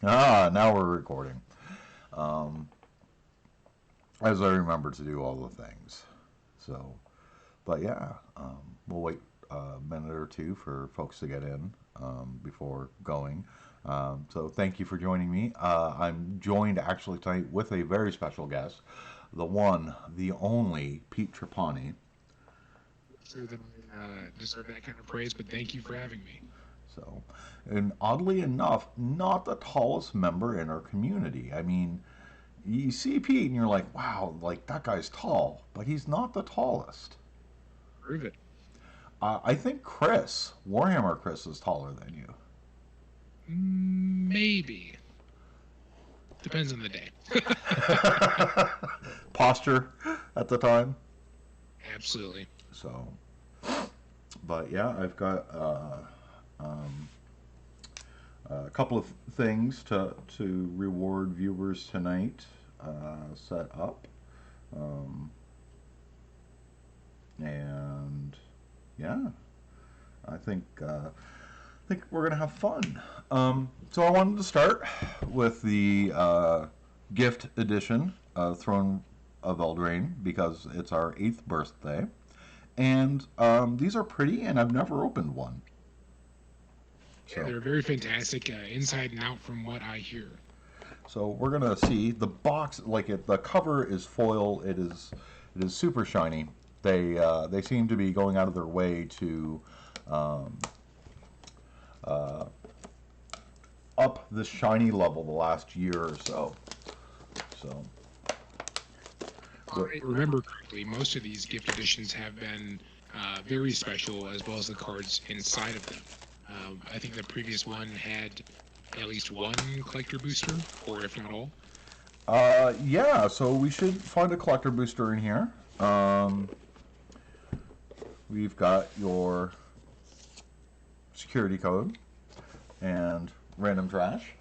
Ah, now we're recording. Um, as I remember to do all the things. So, but yeah, we'll wait a minute or two for folks to get in before going. So thank you for joining me. I'm joined actually tonight with a very special guest, the one, the only Pete Trapani. Sure that I deserve that kind of praise, but thank you for having me. So, and oddly enough, not the tallest member in our community. I mean, you see Pete and you're like, wow, like that guy's tall, but he's not the tallest. Prove it. I think Chris, Warhammer Chris, is taller than you. Maybe. Depends on the day. Posture at the time. Absolutely. So, but yeah, I've got um, a couple of things to reward viewers tonight set up, um, and yeah, I think we're gonna have fun. So I wanted to start with the gift edition of Throne of Eldraine because it's our 8th birthday, and these are pretty, and I've never opened one. Yeah, So they're very fantastic, inside and out from what I hear. so we're gonna see the box. Like it, the cover is foil. It is super shiny. They seem to be going out of their way to um, uh, up the shiny level the last year or so. So, If I remember correctly, most of these gift editions have been very special, as well as the cards inside of them. I think the previous one had at least one collector booster, or if not all. yeah. So we should find a collector booster in here. Um, we've got your security code and random trash.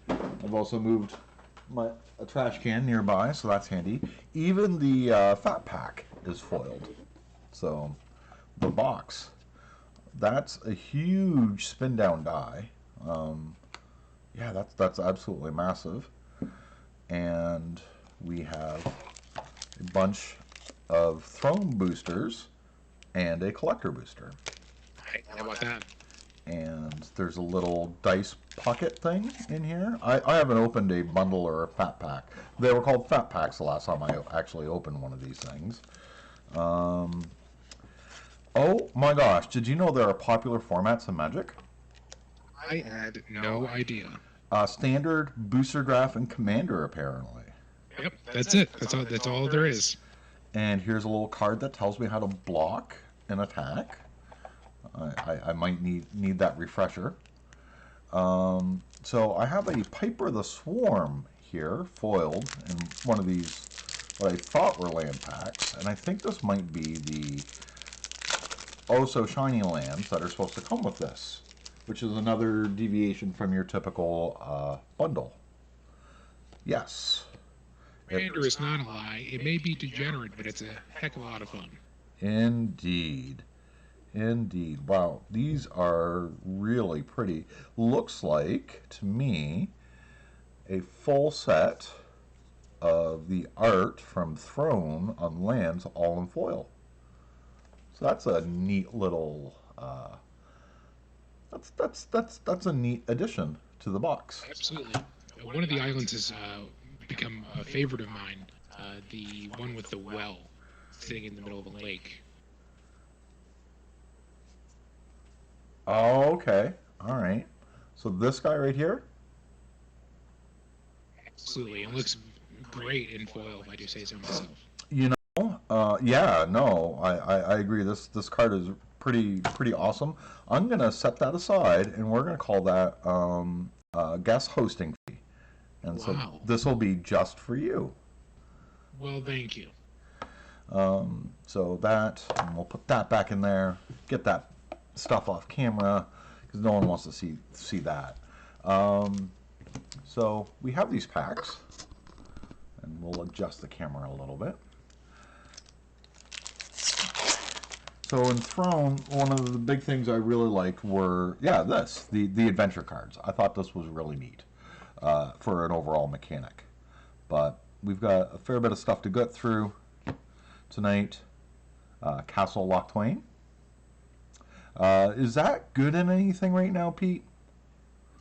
I've also moved my a trash can nearby, so that's handy. Even the fat pack is foiled. So the box, that's a huge spin down die. Um, yeah, that's absolutely massive. And we have a bunch of throne boosters and a collector booster. Hey, how about that? And there's a little dice pocket thing in here. I haven't opened a bundle or a fat pack. They were called fat packs the last time I actually opened one of these things. Um, oh my gosh, did you know there are popular formats in Magic? I had no idea. Standard, Booster Draft, and Commander, apparently. Yep, that's it. That's all there is. And here's a little card that tells me how to block an attack. I might need that refresher. So I have a Piper the Swarm here, foiled, in one of these, what I thought were land packs. And I think this might be the oh so shiny lands that are supposed to come with this, which is another deviation from your typical bundle. Yes. It, Commander is not a lie. It may be degenerate, but it's a heck of a lot of fun. indeed. Indeed. Wow, these are really pretty. Looks like, to me, a full set of the art from Throne on lands all in foil. So that's a neat little that's a neat addition to the box. Absolutely. One of the islands has become a favorite of mine. The one with the well sitting in the middle of a lake. Oh, okay. All right. So this guy right here, Absolutely. It looks great in foil, if I do say so myself. you know, yeah, no, I agree. This card is pretty awesome. I'm gonna set that aside, and we're gonna call that guest hosting fee. And so Wow. this will be just for you. Well, thank you. So that, and we'll put that back in there. Get that stuff off camera because no one wants to see that. Um, so we have these packs, and we'll adjust the camera a little bit. So in Throne, one of the big things I really liked were, yeah, the adventure cards. I thought this was really neat. for an overall mechanic. But we've got a fair bit of stuff to get through tonight. Castle Loch Twain. Is that good in anything right now, Pete?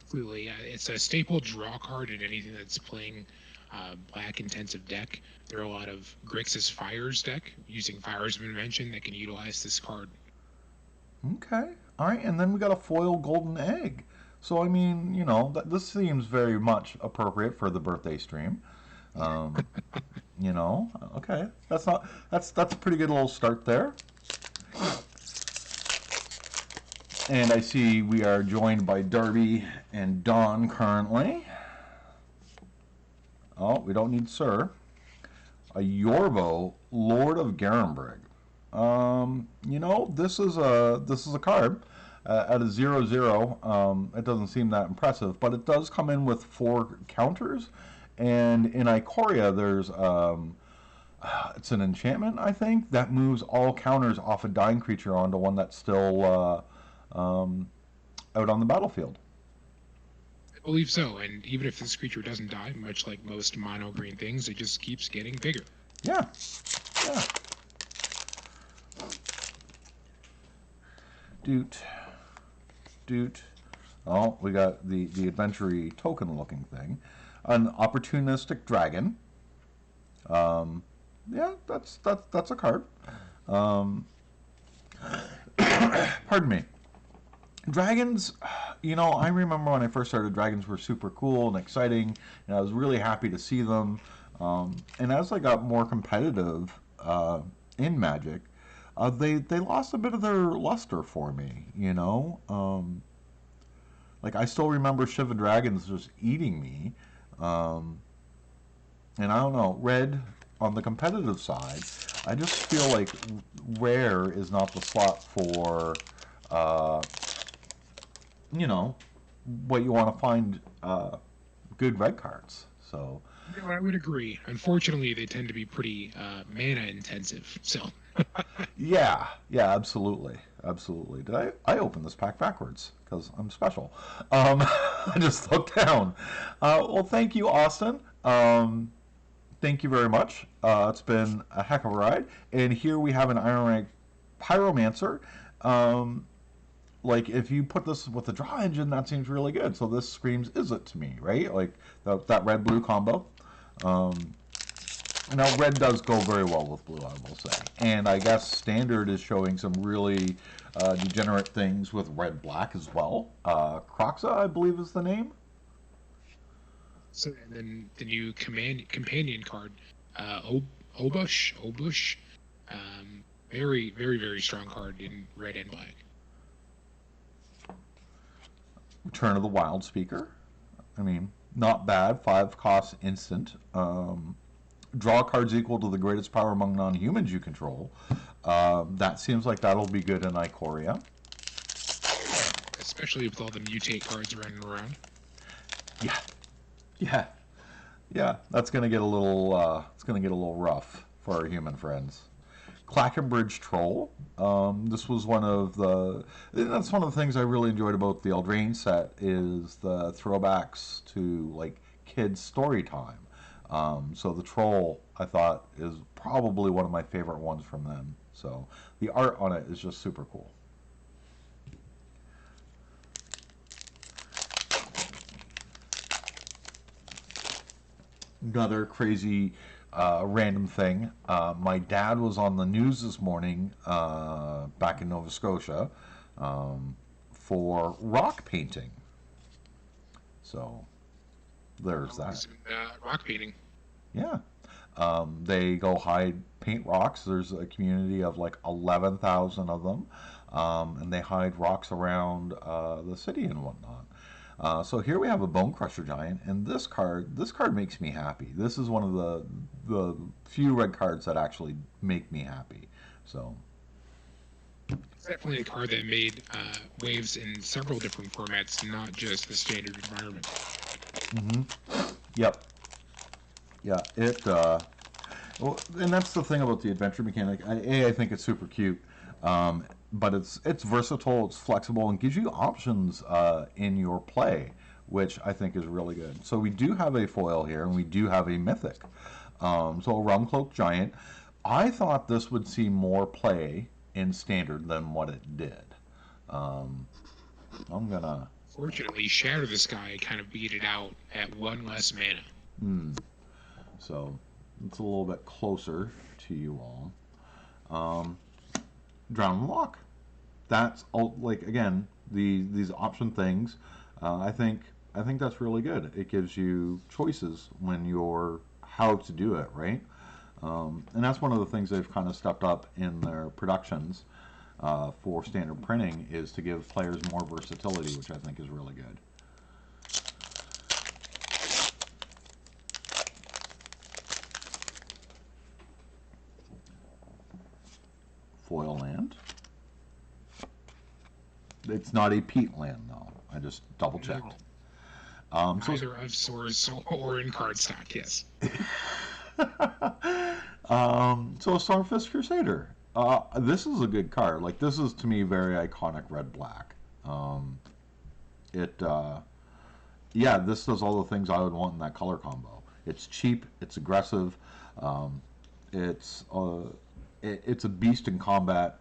Absolutely, it's a staple draw card in anything that's playing black intensive deck. There are a lot of Grixis Fires deck using Fires of Invention that can utilize this card. Okay. All right, and then we got a foil golden egg. So I mean, this seems very much appropriate for the birthday stream. Um, okay, that's a pretty good little start there. And I see we are joined by Darby and Don currently. Oh, we don't need Sir. A Yorvo, Lord of Garenbrig. This is a card at a 0/0. It doesn't seem that impressive, but it does come in with 4 counters. And in Ikoria, there's it's an enchantment, I think, that moves all counters off a dying creature onto one that's still out on the battlefield. I believe so, and even if this creature doesn't die, much like most mono green things, it just keeps getting bigger. Yeah. Doot. Oh, we got the adventure token looking thing. An opportunistic dragon. Yeah, that's a card. Pardon me. Dragons, I remember when I first started, dragons were super cool and exciting, and I was really happy to see them. And as I got more competitive in Magic, they lost a bit of their luster for me, like, I still remember Shiva Dragons just eating me. And I don't know, Red, on the competitive side, I just feel like Rare is not the slot for, what you want to find good red cards. So. No, I would agree. Unfortunately, they tend to be pretty mana intensive, so. Yeah, absolutely. Did I open this pack backwards? Because I'm special. I just looked down. Well, thank you, Austin. Thank you very much. It's been a heck of a ride. And here we have an Iron Rank Pyromancer. Like, if you put this with a draw engine, that seems really good. So this screams Izzet to me, right? Like, that red-blue combo. Now, red does go very well with blue, I will say. And I guess Standard is showing some really degenerate things with red-black as well. Croxa, I believe, is the name. So, and then the new companion card, Obush. Very, very, very strong card in red and black. Return of the Wild Speaker. I mean, not bad. 5 cost instant. Draw cards equal to the greatest power among non-humans you control. That seems like that'll be good in Ikoria. Especially with all the mutate cards running around. Yeah. That's gonna get a little. It's gonna get a little rough for our human friends. Clackenbridge Troll. This was one of the. That's one of the things I really enjoyed about the Eldraine set is the throwbacks to like kids' story time. So the Troll, I thought, is probably one of my favorite ones from them. So the art on it is just super cool. Another crazy random thing. My dad was on the news this morning back in Nova Scotia for rock painting. So there's that. Rock painting. Yeah. They go paint rocks. There's a community of like 11,000 of them. And they hide rocks around the city and whatnot. So here we have a Bone Crusher Giant, and this card makes me happy. This is one of the few red cards that actually make me happy. So it's definitely a card that made waves in several different formats, not just the standard environment. Yep. Yeah. It. Well, and that's the thing about the adventure mechanic. I think it's super cute. But it's versatile, it's flexible, and gives you options in your play, which I think is really good. So we do have a foil here, and we do have a mythic. So a Realm Cloak Giant. I thought this would see more play in Standard than what it did. I'm gonna... Fortunately, Shatter the Sky kind of beat it out at 1 less mana. So it's a little bit closer to you all. Drown and Lock. That's like, again, these option things. I think that's really good. It gives you choices when you're how to do it, right? And that's one of the things they've kind of stepped up in their productions for Standard printing, is to give players more versatility, which I think is really good. Foil land. It's not a Pete land, though. I just double checked. No. Either of Swords or in cardstock, yes. So Stormfist Crusader. This is a good card. Like, this is, to me, very iconic red-black. Yeah, this does all the things I would want in that color combo. It's cheap, it's aggressive, it's a beast in combat,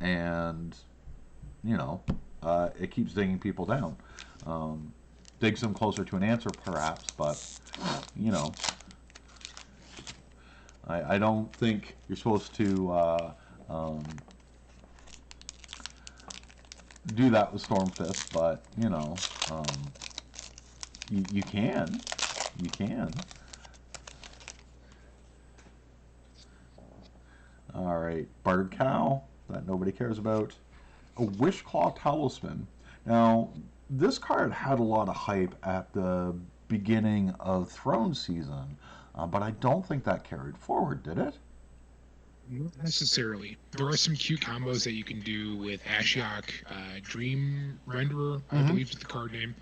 and, you know, it keeps digging people down. Digs them closer to an answer, perhaps, but, you know, I don't think you're supposed to do that with Stormfist, but, you know, you can. You can. All right, Barred Cow, that nobody cares about. A Wishclaw Talisman. Now, this card had a lot of hype at the beginning of Throne season, but I don't think that carried forward, did it? Not necessarily. There are some cute combos that you can do with Ashiok, Dream Renderer, I believe is the card name.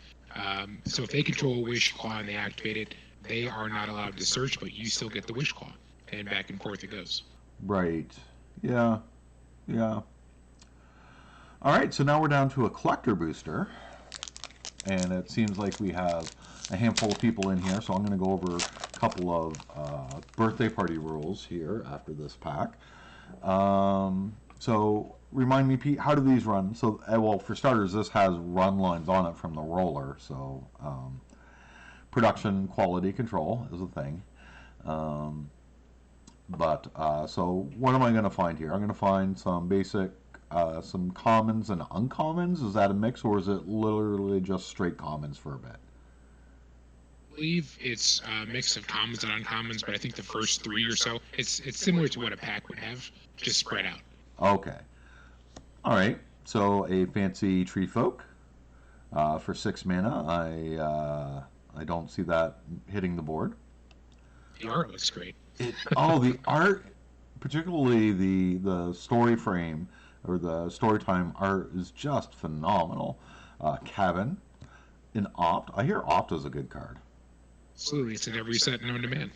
So if they control a Wishclaw and they activate it, they are not allowed to search, but you still get the Wishclaw, and back and forth it goes. Right. Yeah. Yeah. All right, so now we're down to a collector booster, and it seems like we have a handful of people in here, so I'm going to go over a couple of birthday party rules here after this pack. So remind me, Pete, how do these run? So, well, for starters, this has run lines on it from the roller, so production quality control is a thing. So what am I going to find here? I'm going to find some basic, some commons and uncommons. Is that a mix, or is it literally just straight commons for a bit? I believe it's a mix of commons and uncommons, but I think the first 3 or so, it's similar to what a pack would have, just spread out. Okay. All right. So a fancy Tree Folk for 6 mana. I don't see that hitting the board. The art looks great. The art, particularly the story frame or the storytime art, is just phenomenal. Cabin in Opt. I hear Opt is a good card. Absolutely, it's in every set known to man.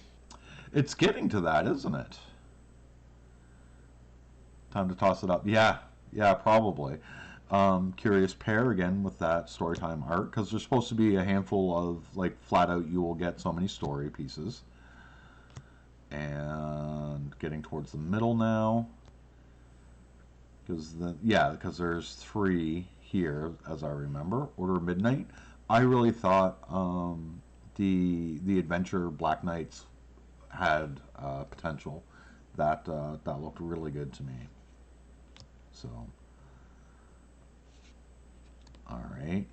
It's getting to that, isn't it? Time to toss it up. Yeah, probably. Curious Pair again with that storytime art, because there's supposed to be a handful of, like, flat out you will get so many story pieces. And getting towards the middle now, because there's 3 here, as I remember. Order of Midnight. I really thought the adventure Black Knights had potential. That looked really good to me. So, all right,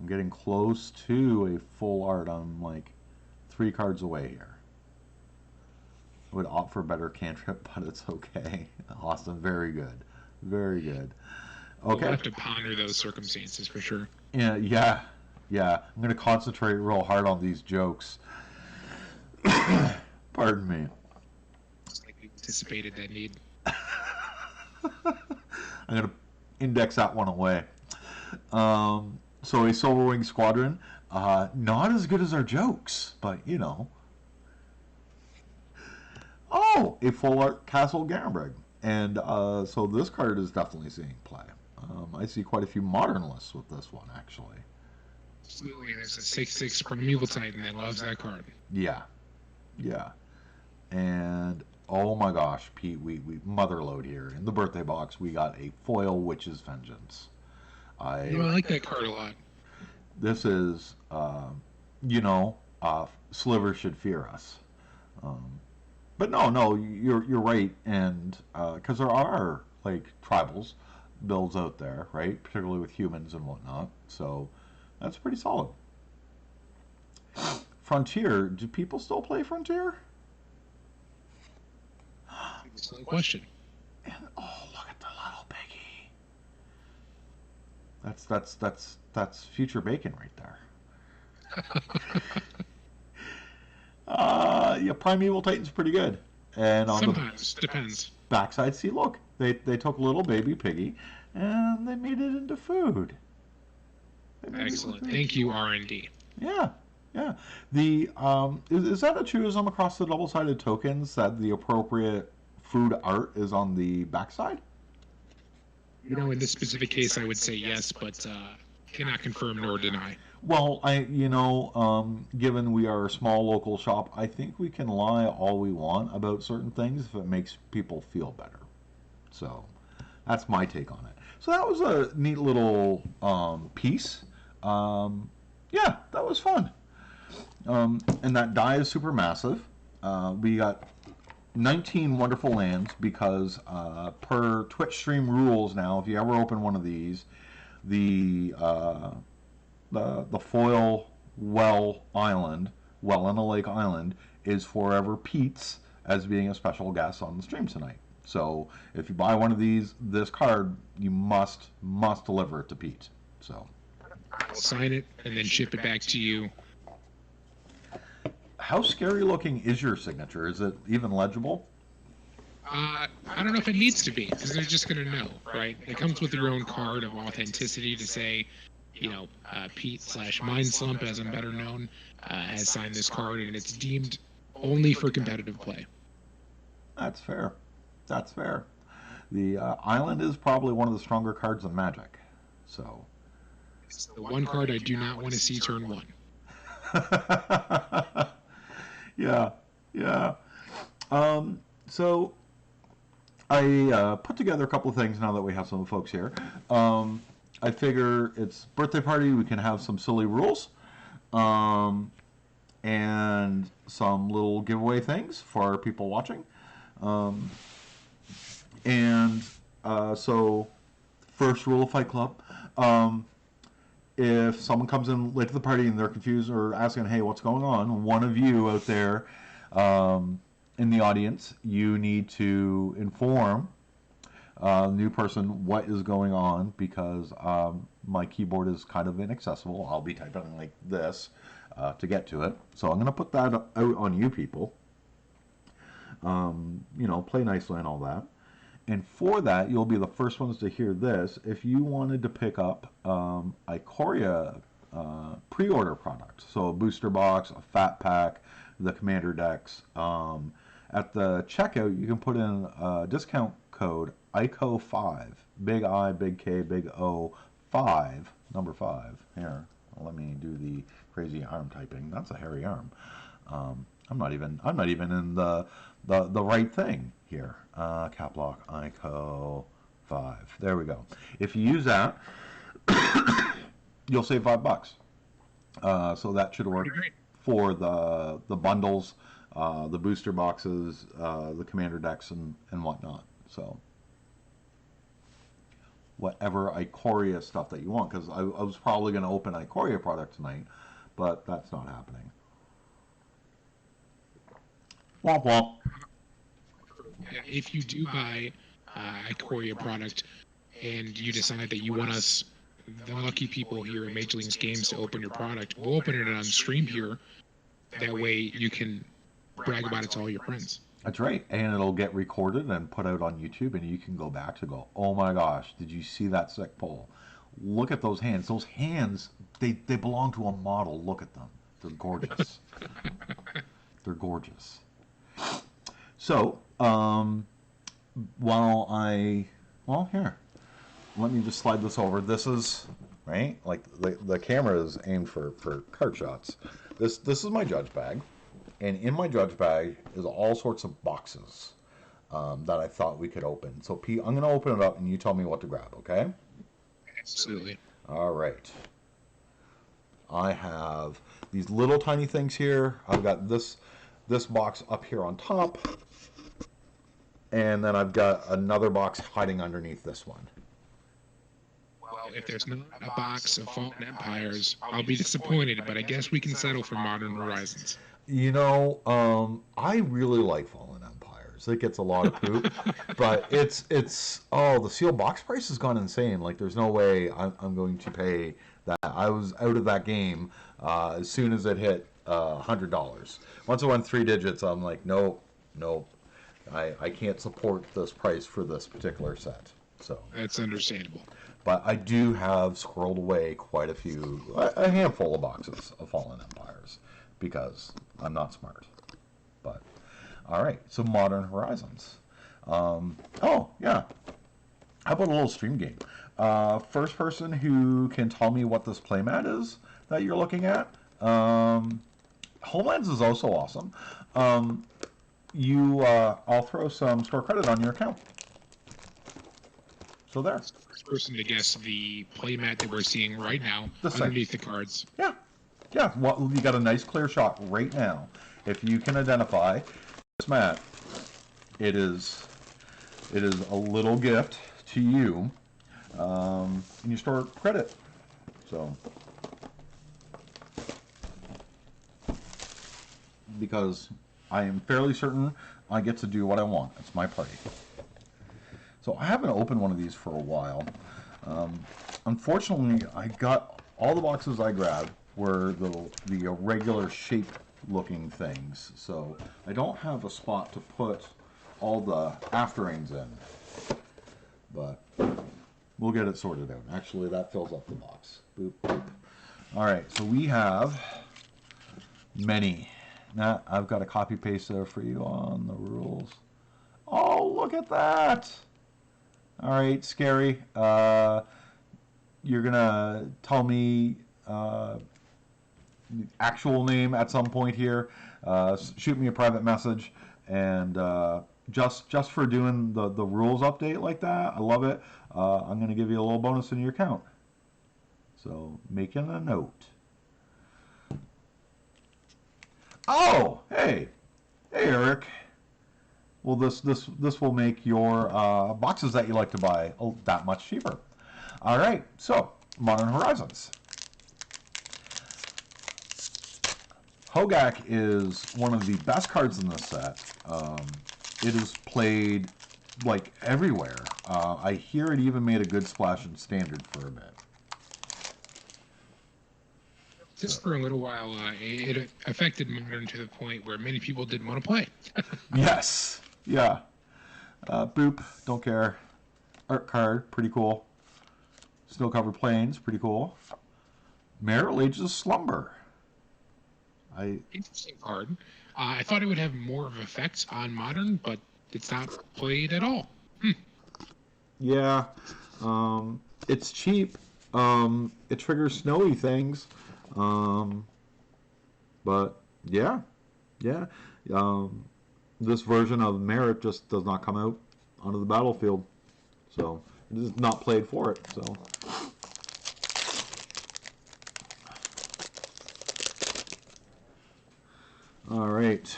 I'm getting close to a full art. I'm like 3 cards away here. I would opt for better cantrip, but it's okay. Austin, very good. Very good. Okay. We'll have to ponder those circumstances for sure. Yeah. I'm going to concentrate real hard on these jokes. Pardon me. It's like we anticipated that need. I'm going to index that one away. So a Silverwing Squadron, not as good as our jokes, but you know. Oh, a full art Castle Gambreg. And so this card is definitely seeing play. I see quite a few modern lists with this one, actually. Absolutely. There's a 6/6 Primeval Titan that loves that card. Yeah, yeah. And oh my gosh, Pete, we motherload here. In the birthday box, we got a foil Witch's Vengeance. I like that card a lot. This is, Sliver should fear us. Um, but no, you're right, and because there are like tribals builds out there, right? Particularly with humans and whatnot. So that's pretty solid. Frontier, do people still play Frontier? That's the question. And oh, look at the little piggy. That's future bacon right there. Yeah, Primeval Titan's pretty good. And on Sometimes depends. Backside, see, look, they took little baby piggy and they made it into food. Excellent. Thank you, R&D. Yeah, yeah. The is that a truism across the double-sided tokens that the appropriate food art is on the backside? In this specific case, I would say yes, but cannot confirm nor deny. Well, given we are a small local shop, I think we can lie all we want about certain things if it makes people feel better. So that's my take on it. So that was a neat little piece. Yeah, that was fun. And that die is super massive. We got 19 wonderful lands because per Twitch stream rules now, if you ever open one of these, the foil well in a lake island, is forever Pete's as being a special guest on the stream tonight. So if you buy one of this card, you must deliver it to Pete. So I'll sign it and then ship it back to you. How scary looking is your signature? Is it even legible? I don't know if it needs to be, because they're just going to know, right? It comes with your own card of authenticity to say, Pete/Mind Slump, as I'm better known, has signed this card, and it's deemed only for competitive play. That's fair. That's fair. The island is probably one of the stronger cards in Magic. So it's the one card I do not want to see turn 1. Yeah. So I put together a couple of things now that we have some folks here. I figure it's birthday party. We can have some silly rules, and some little giveaway things for people watching. So first rule of Fight Club. If someone comes in late to the party and they're confused or asking, hey, what's going on? One of you out there in the audience, you need to inform the new person what is going on, because my keyboard is kind of inaccessible. I'll be typing like this to get to it. So I'm going to put that out on you people. Play nicely and all that. And for that, you'll be the first ones to hear this. If you wanted to pick up Ikoria pre-order product, so a booster box, a fat pack, the commander decks, at the checkout, you can put in a discount code ICO5, big I, big K, big O, 5, number 5. Here, let me do the crazy arm typing. That's a hairy arm. I'm not even in the right thing here. Cap lock, ICO 5. There we go. If you use that, you'll save $5. So that should work for the bundles, the booster boxes, the commander decks, and whatnot. So whatever Ikoria stuff that you want, because I was probably going to open Ikoria product tonight, but that's not happening. Womp womp. If you do buy Ikoria product and you decide that you want us, the lucky people here at Major League Games, to open your product, we'll open it on stream here. That way you can brag about it to all your friends. That's right. And it'll get recorded and put out on YouTube, and you can go back to go, oh my gosh, did you see that sick pull? Look at those hands. Those hands, they belong to a model. Look at them. They're gorgeous. They're gorgeous. So, here, let me just slide this over. This is right? Like the camera is aimed for card shots. This is my judge bag, and in my judge bag is all sorts of boxes that I thought we could open. So Pete, I'm gonna open it up, and you tell me what to grab, okay? Absolutely. All right. I have these little tiny things here. I've got this box up here on top, and then I've got another box hiding underneath this one. Well, if there's not a box of Fallen Empires, I'll be disappointed, but I guess we can settle for Modern Horizons. I really like Fallen Empires. It gets a lot of poop, but it's the sealed box price has gone insane. Like, there's no way I'm going to pay that. I was out of that game as soon as it hit $100. Once it went 3 digits, I'm like, nope, nope. I can't support this price for this particular set. So That's understandable. but I do have squirreled away quite a handful of boxes of Fallen Empires because I'm not smart. But all right, so Modern Horizons. Oh yeah, how about a little stream game? First person who can tell me what this playmat is that you're looking at. Homelands is also awesome. I'll throw some store credit on your account. So there. First person to guess the playmat that we're seeing right now This underneath the cards. Yeah, yeah. Well, you got a nice clear shot right now. If you can identify this mat, it is a little gift to you, and you store credit. So because I am fairly certain I get to do what I want. It's my party. So I haven't opened one of these for a while. Unfortunately, I got all the boxes I grabbed were the irregular shape looking things. So I don't have a spot to put all the afterings in. But we'll get it sorted out. Actually, that fills up the box. Boop, boop. All right, so we have many. Now, I've got a copy paste there for you on the rules. Oh, look at that! All right, Scary. You're gonna tell me actual name at some point here. Shoot me a private message, and just for doing the rules update like that, I love it. I'm gonna give you a little bonus in your account. So making a note. Oh, hey, Eric. Well, this will make your boxes that you like to buy that much cheaper. All right, so Modern Horizons. Hogak is one of the best cards in this set. It is played like everywhere. I hear it even made a good splash in Standard for a bit. Just for a little while, it affected Modern to the point where many people didn't want to play. Yes, yeah. Boop, don't care. Art card, pretty cool. Snow covered plains, pretty cool. Meryl Age's Slumber. Interesting card. I thought it would have more of effects on Modern, but it's not played at all. Yeah, it's cheap. It triggers snowy things. But yeah, yeah. This version of Merit just does not come out onto the battlefield, so it is not played for it. So. All right.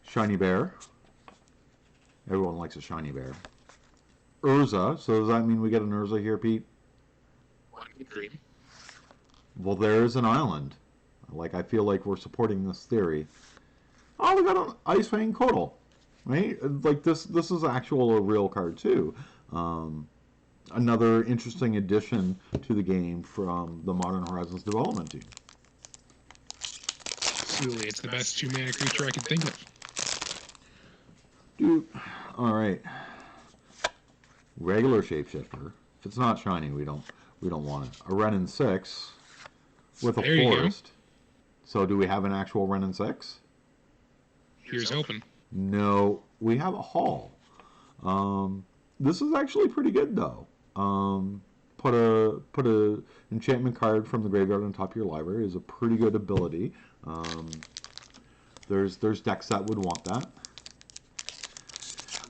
Shiny Bear. Everyone likes a shiny bear. Urza. So does that mean we get an Urza here, Pete? One dream. Well, there is an island. Like, I feel like we're supporting this theory. Oh, we got an Ice Fang Kotal. Right? Like, this is actual a real card, too. Another interesting addition to the game from the Modern Horizons development team. Absolutely, it's the best 2-mana creature I can think of. Dude, all right. Regular shapeshifter. If it's not shiny, we don't want it. A Renin 6 with a forest. So do we have an actual Renin 6? Here's open. No, we have a Hall. This is actually pretty good though. put a enchantment card from the graveyard on top of your library is a pretty good ability. There's decks that would want that.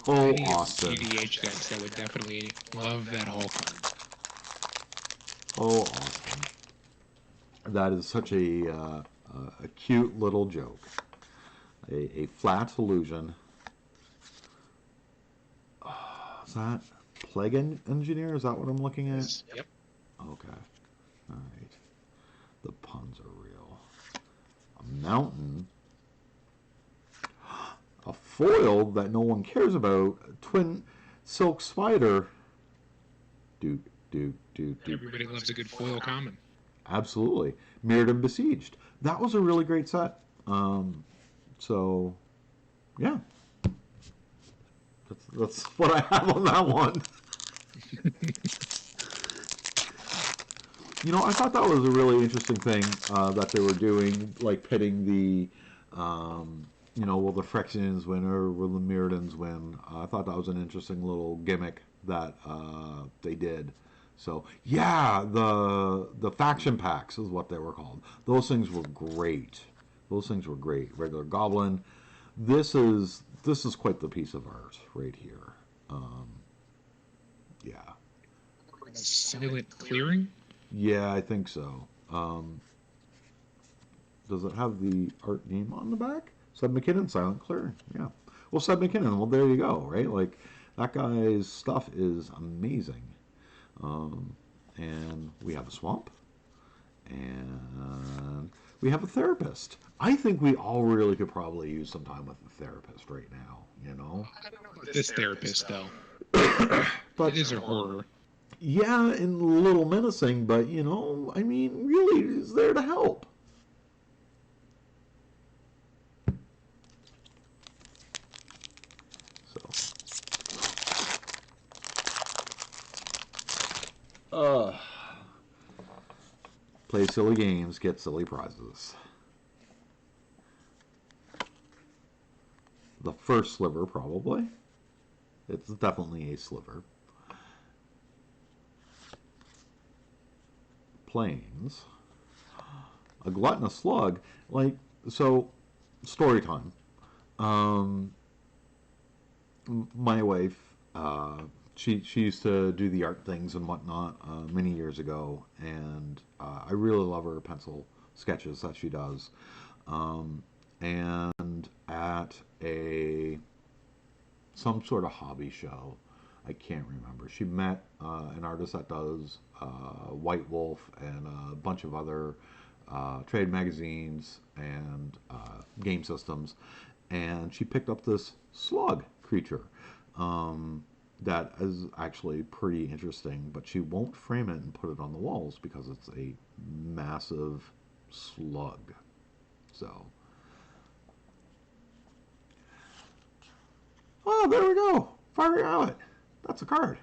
Oh, Any Austin. EDH decks that would definitely love that Hall card. Oh, Austin. That is such a cute little joke. A flat illusion. Is that Plague Engineer? Is that what I'm looking at? Yep. Okay. All right. The puns are real. A mountain. A foil that no one cares about. Twin Silk Spider. Dude. Everybody loves a good foil common. Absolutely. Mirrored and Besieged. That was a really great set. So, yeah. That's what I have on that one. I thought that was a really interesting thing that they were doing, like pitting the, will the Phyrexians win or will the Mirrodins win? I thought that was an interesting little gimmick that they did. So yeah, the faction packs is what they were called. Those things were great. Regular Goblin. This is quite the piece of art right here. Yeah. Silent Clearing? Yeah, I think so. Does it have the art name on the back? Seb McKinnon, Silent Clearing. Yeah. Well, Seb McKinnon. Well, there you go. Right. Like that guy's stuff is amazing. And we have a swamp, and we have a therapist. I think we all really could probably use some time with a therapist right now. This therapist, though. But it is a horror. Yeah, and a little menacing, but really is there to help. So, play silly games, get silly prizes. The first sliver, probably. It's definitely a sliver. Planes. A gluttonous slug. Story time. My wife, she used to do the art things and whatnot many years ago, and I really love her pencil sketches that she does. And at some sort of hobby show, I can't remember. She met an artist that does White Wolf and a bunch of other trade magazines and game systems, and she picked up this slug creature that is actually pretty interesting, but she won't frame it and put it on the walls because it's a massive slug. So, oh, there we go. Fire out. That's a card.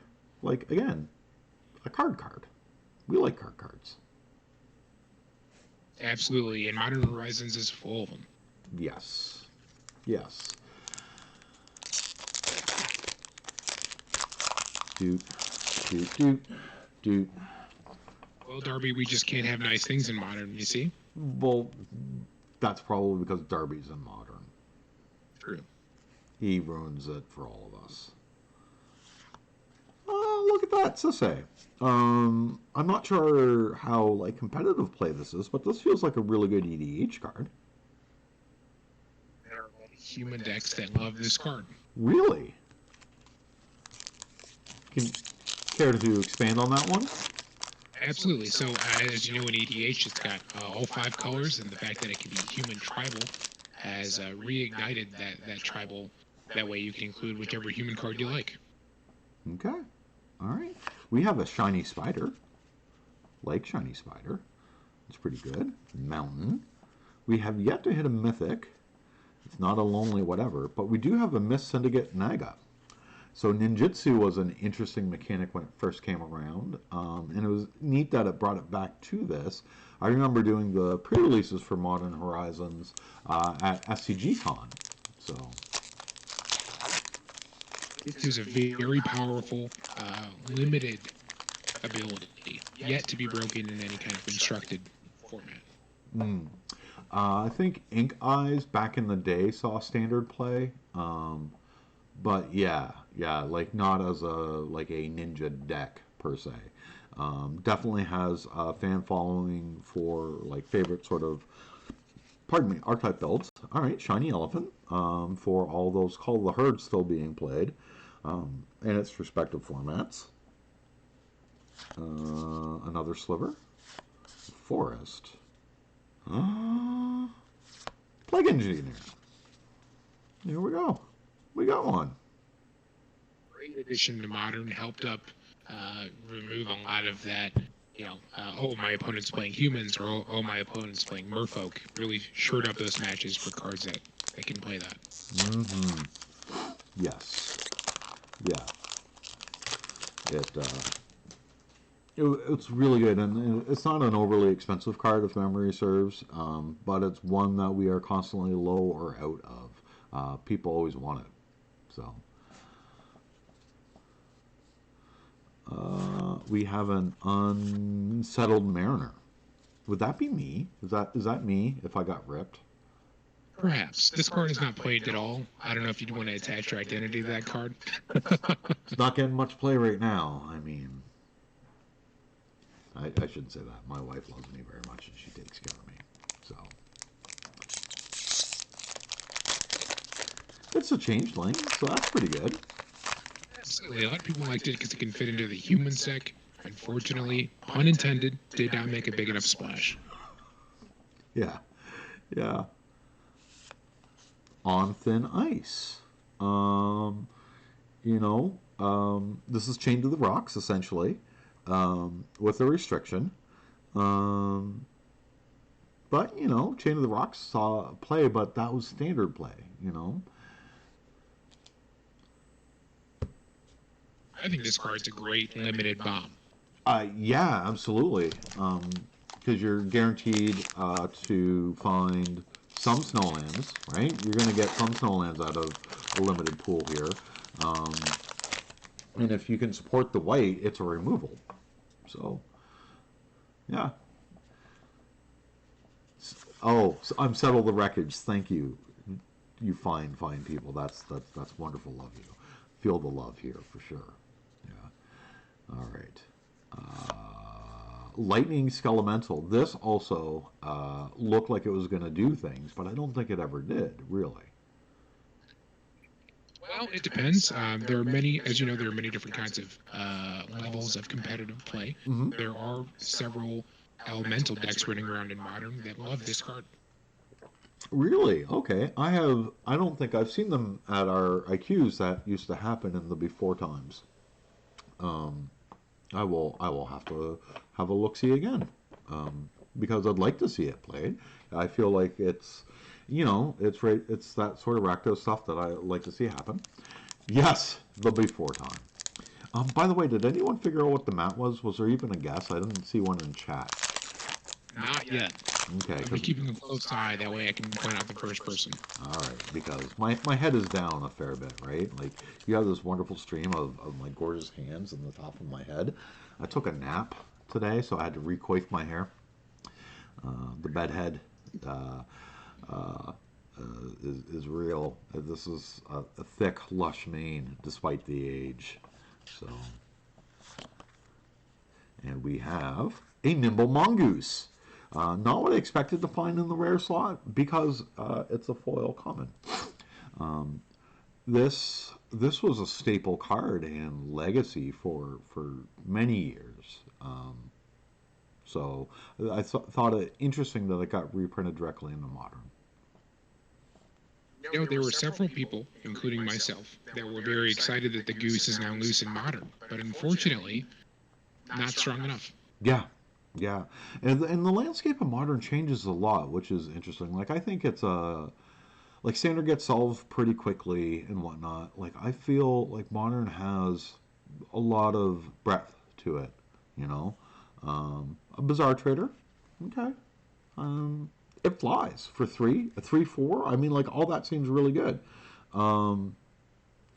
Again, a card. We like card cards. Absolutely, and Modern Horizons is full of them. Yes. Doot. Well, Darby, we just can't have nice things in Modern, you see? Well, that's probably because Darby's in Modern. True. He ruins it for all of us. Oh, look at that, Sisse. I'm not sure how competitive play this is, but this feels like a really good EDH card. There are human decks that love this card. Really? Care to expand on that one? Absolutely. So, as you know, in EDH, it's got all 5 colors, and the fact that it can be human tribal has reignited that tribal. That way you can include whichever human card you like. Okay. All right. We have a shiny spider. Shiny spider. It's pretty good. Mountain. We have yet to hit a mythic. It's not a lonely whatever, but we do have a Myth Syndicate Naga. So ninjutsu was an interesting mechanic when it first came around, and it was neat that it brought it back to this. I remember doing the pre-releases for Modern Horizons at SCG-Con. So this is a very powerful, limited ability, yet to be broken in any kind of constructed format. Mm. I think Ink Eyes back in the day saw standard play, but yeah, like not as a ninja deck per se. Definitely has a fan following for like favorite sort of, pardon me, archetype builds. All right, Shiny Elephant, for all those Call of the Herd still being played in its respective formats. Another Sliver, Forest, Plague Engineer. Here we go. We got one. Great addition to Modern, helped up remove a lot of that. Oh, my opponent's playing humans, or oh, my opponent's playing merfolk. Really shored up those matches for cards that can play that. Mm-hmm. Yes. Yeah. It's really good, and it's not an overly expensive card if memory serves, but it's one that we are constantly low or out of. People always want it, so. We have an Unsettled Mariner. Would that be me? Is that me if I got ripped? Perhaps. This card is not played at all. I don't know if you'd want to attach your identity to that card. It's not getting much play right now. I mean, I shouldn't say that. My wife loves me very much and she takes care of me. So. It's a changeling, so that's pretty good. Absolutely. A lot of people liked it because it can fit into the human deck. Unfortunately, pun intended, did not make a big enough splash. Yeah. Yeah. On Thin Ice. This is Chained to the Rocks, essentially, with a restriction. Um, but, Chain to the Rocks saw play, but that was standard play. I think this card's a great limited bomb. Yeah, absolutely. Because you're guaranteed to find some snowlands, right? You're going to get some snowlands out of a limited pool here. And if you can support the white, it's a removal. So, yeah. Oh, so Unsettle the Wreckage. Thank you. You fine people. That's wonderful of you. Feel the love here for sure. Yeah. All right. Lightning Skelemental. This also looked like it was going to do things, but I don't think it ever did, really. Well, it depends. There are many, as you know, there are many different kinds of levels of competitive play. Mm-hmm. There are several elemental decks running around in Modern that love this card. Really? Okay. I don't think I've seen them at our IQs. That used to happen in the before times. Um, I will have to have a look see again, because I'd like to see it played. I feel like it's that sort of Rakdos stuff that I like to see happen. Yes, the before time. By the way, did anyone figure out what the mat was? Was there even a guess? I didn't see one in chat. Not yet. Okay. I'll be keeping a close eye. That way I can point out the first person. All right, because my head is down a fair bit, right? Like, you have this wonderful stream of my gorgeous hands in the top of my head. I took a nap today, so I had to recoif my hair. The bedhead is real. This is a thick, lush mane, despite the age. So, and we have a Nimble Mongoose. Not what I expected to find in the rare slot, because it's a foil common. This was a staple card in Legacy for many years. So I thought it interesting that it got reprinted directly into Modern. There were several people, including myself, that were very excited that the goose is now loose in Modern, but unfortunately, not strong enough. Yeah, yeah, and the landscape of Modern changes a lot, which is interesting. Like, I think it's like Standard gets solved pretty quickly and whatnot. Like, I feel like Modern has a lot of breadth to it. You know, a Bizarre Trader, okay. It flies for a 3/4. I mean, like, all that seems really good. Um,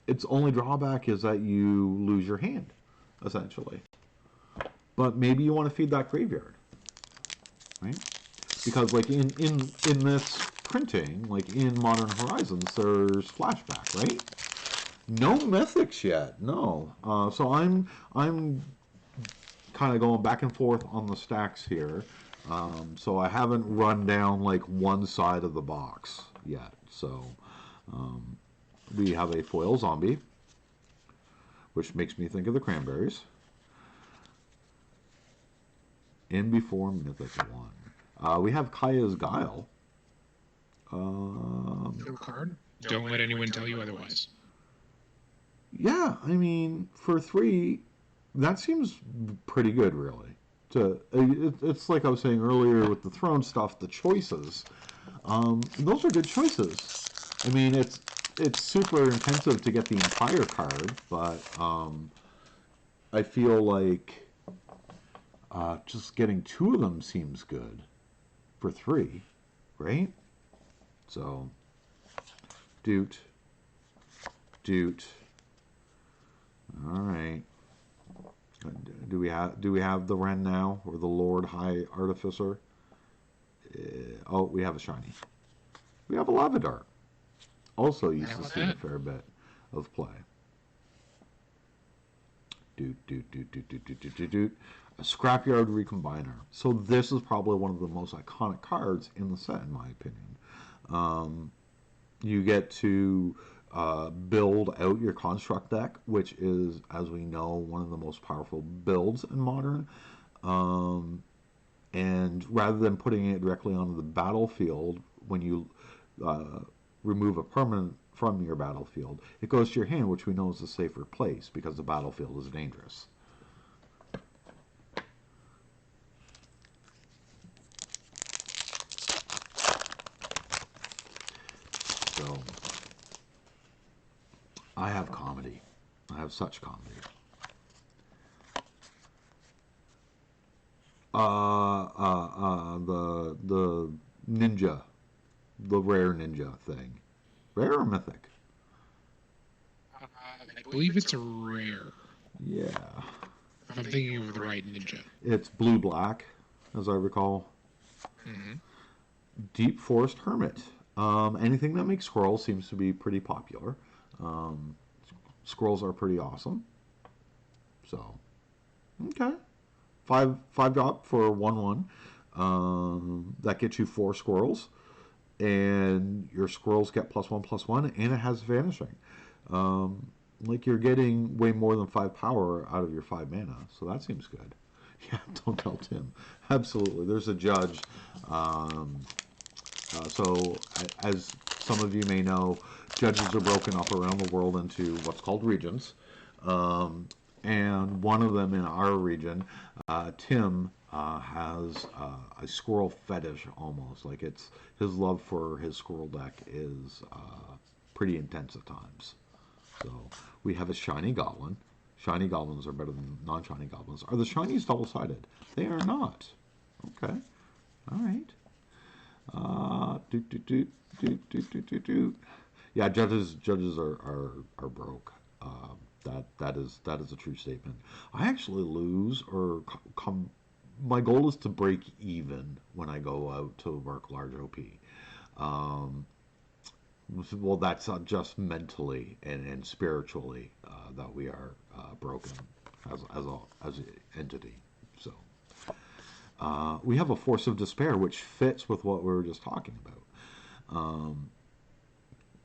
its only drawback is that you lose your hand, essentially. but maybe you want to feed that graveyard, right? Because like in this printing, like in Modern Horizons, there's flashback, right? No mythics yet, no. So I'm kind of going back and forth on the stacks here. So I haven't run down like one side of the box yet. So we have a foil zombie, which makes me think of the cranberries. In before Mythic 1. We have Kaya's Guile. Card. Don't let anyone tell you otherwise. Yeah, I mean, for 3, that seems pretty good, really. It's like I was saying earlier with the throne stuff, the choices. Those are good choices. I mean, it's super intensive to get the entire card, but I feel like just getting 2 of them seems good for 3, right? So, doot, doot. All right. Do we have the Wren now, or the Lord High Artificer? Oh, we have a shiny. We have a Lavadar. Also used to see a fair bit of play. Doot, doot, doot, doot, doot, doot, doot, doot, doot. A Scrapyard Recombiner. So this is probably one of the most iconic cards in the set, in my opinion. You get to build out your construct deck, which is, as we know, one of the most powerful builds in Modern. And rather than putting it directly onto the battlefield, when you remove a permanent from your battlefield, it goes to your hand, which we know is a safer place because the battlefield is dangerous. So, I have comedy. I have such comedy. The ninja, the rare ninja thing, rare or mythic? I believe it's a rare. Yeah. If I'm thinking of the right ninja. It's blue black, as I recall. Mm-hmm. Deep Forest Hermit. Anything that makes squirrels seems to be pretty popular. Squirrels are pretty awesome. So, okay. Five drop for 1/1. That gets you 4 squirrels, and your squirrels get +1/+1, and it has vanishing. Like you're getting way more than 5 power out of your 5 mana, so that seems good. Yeah, don't tell Tim. Absolutely. There's a judge. So, as some of you may know, judges are broken up around the world into what's called regions. And one of them in our region, Tim, has a squirrel fetish almost. Like it's his love for his squirrel deck is pretty intense at times. So we have a shiny goblin. Shiny goblins are better than non-shiny goblins. Are the shinies double-sided? They are not. Okay. All right. Doot, doot, doot, doot, doot, doot, doot, doot. Yeah, judges are broke. That is a true statement. I actually lose or come. My goal is to break even when I go out to work large OP. Well, that's not just mentally and spiritually that we are broken as an entity. So we have a Force of Despair, which fits with what we were just talking about.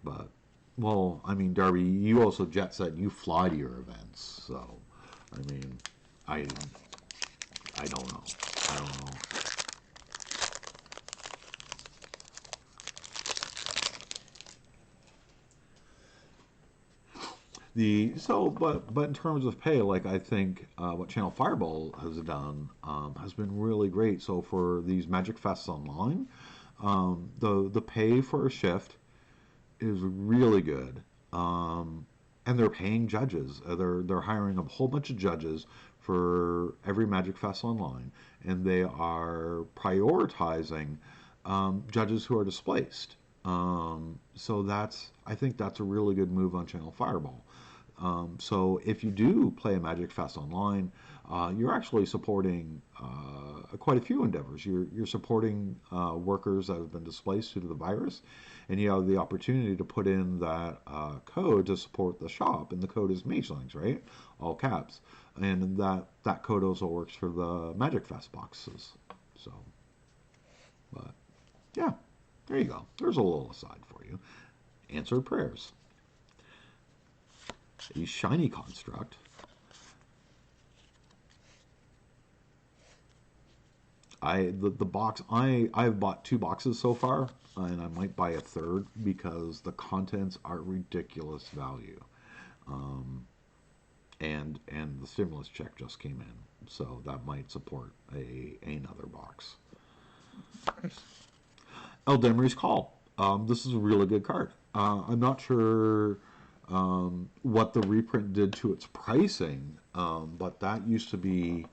But well, I mean, Darby, you also jet set and you fly to your events, so I mean, I I don't know. I don't know. But in terms of pay, like I think what Channel Fireball has done has been really great. So for these Magic Fests online, the pay for a shift is really good, and they're paying judges. They're hiring a whole bunch of judges for every Magic Fest online, and they are prioritizing judges who are displaced. So I think that's a really good move on Channel Fireball. So if you do play a Magic Fest online, you're actually supporting quite a few endeavors. You're supporting workers that have been displaced due to the virus, and you have the opportunity to put in that code to support the shop, and the code is Magelings, right? All caps, and that code also works for the Magic Fest boxes. So, but yeah, there you go. There's a little aside for you. Answered prayers. A shiny construct. The box I've bought 2 boxes so far, and I might buy a third because the contents are ridiculous value, and the stimulus check just came in, so that might support another box. Eldemri's Call. This is a really good card. I'm not sure what the reprint did to its pricing, but that used to be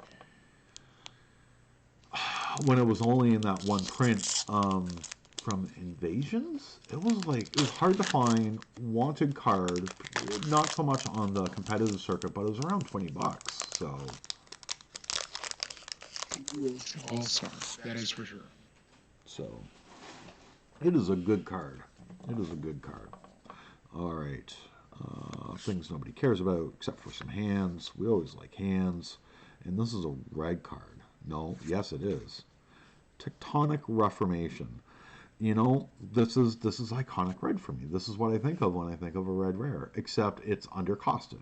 when it was only in that one print from Invasions. It was hard to find wanted card, not so much on the competitive circuit, but it was around $20. So All star, that is for sure. so it is a good card. It is a good card. All right. Things nobody cares about except for some hands. We always like hands. And this is a red card. No, yes, it is. Tectonic Reformation. You know, this is iconic red for me. This is what I think of when I think of a red rare, except it's undercosted.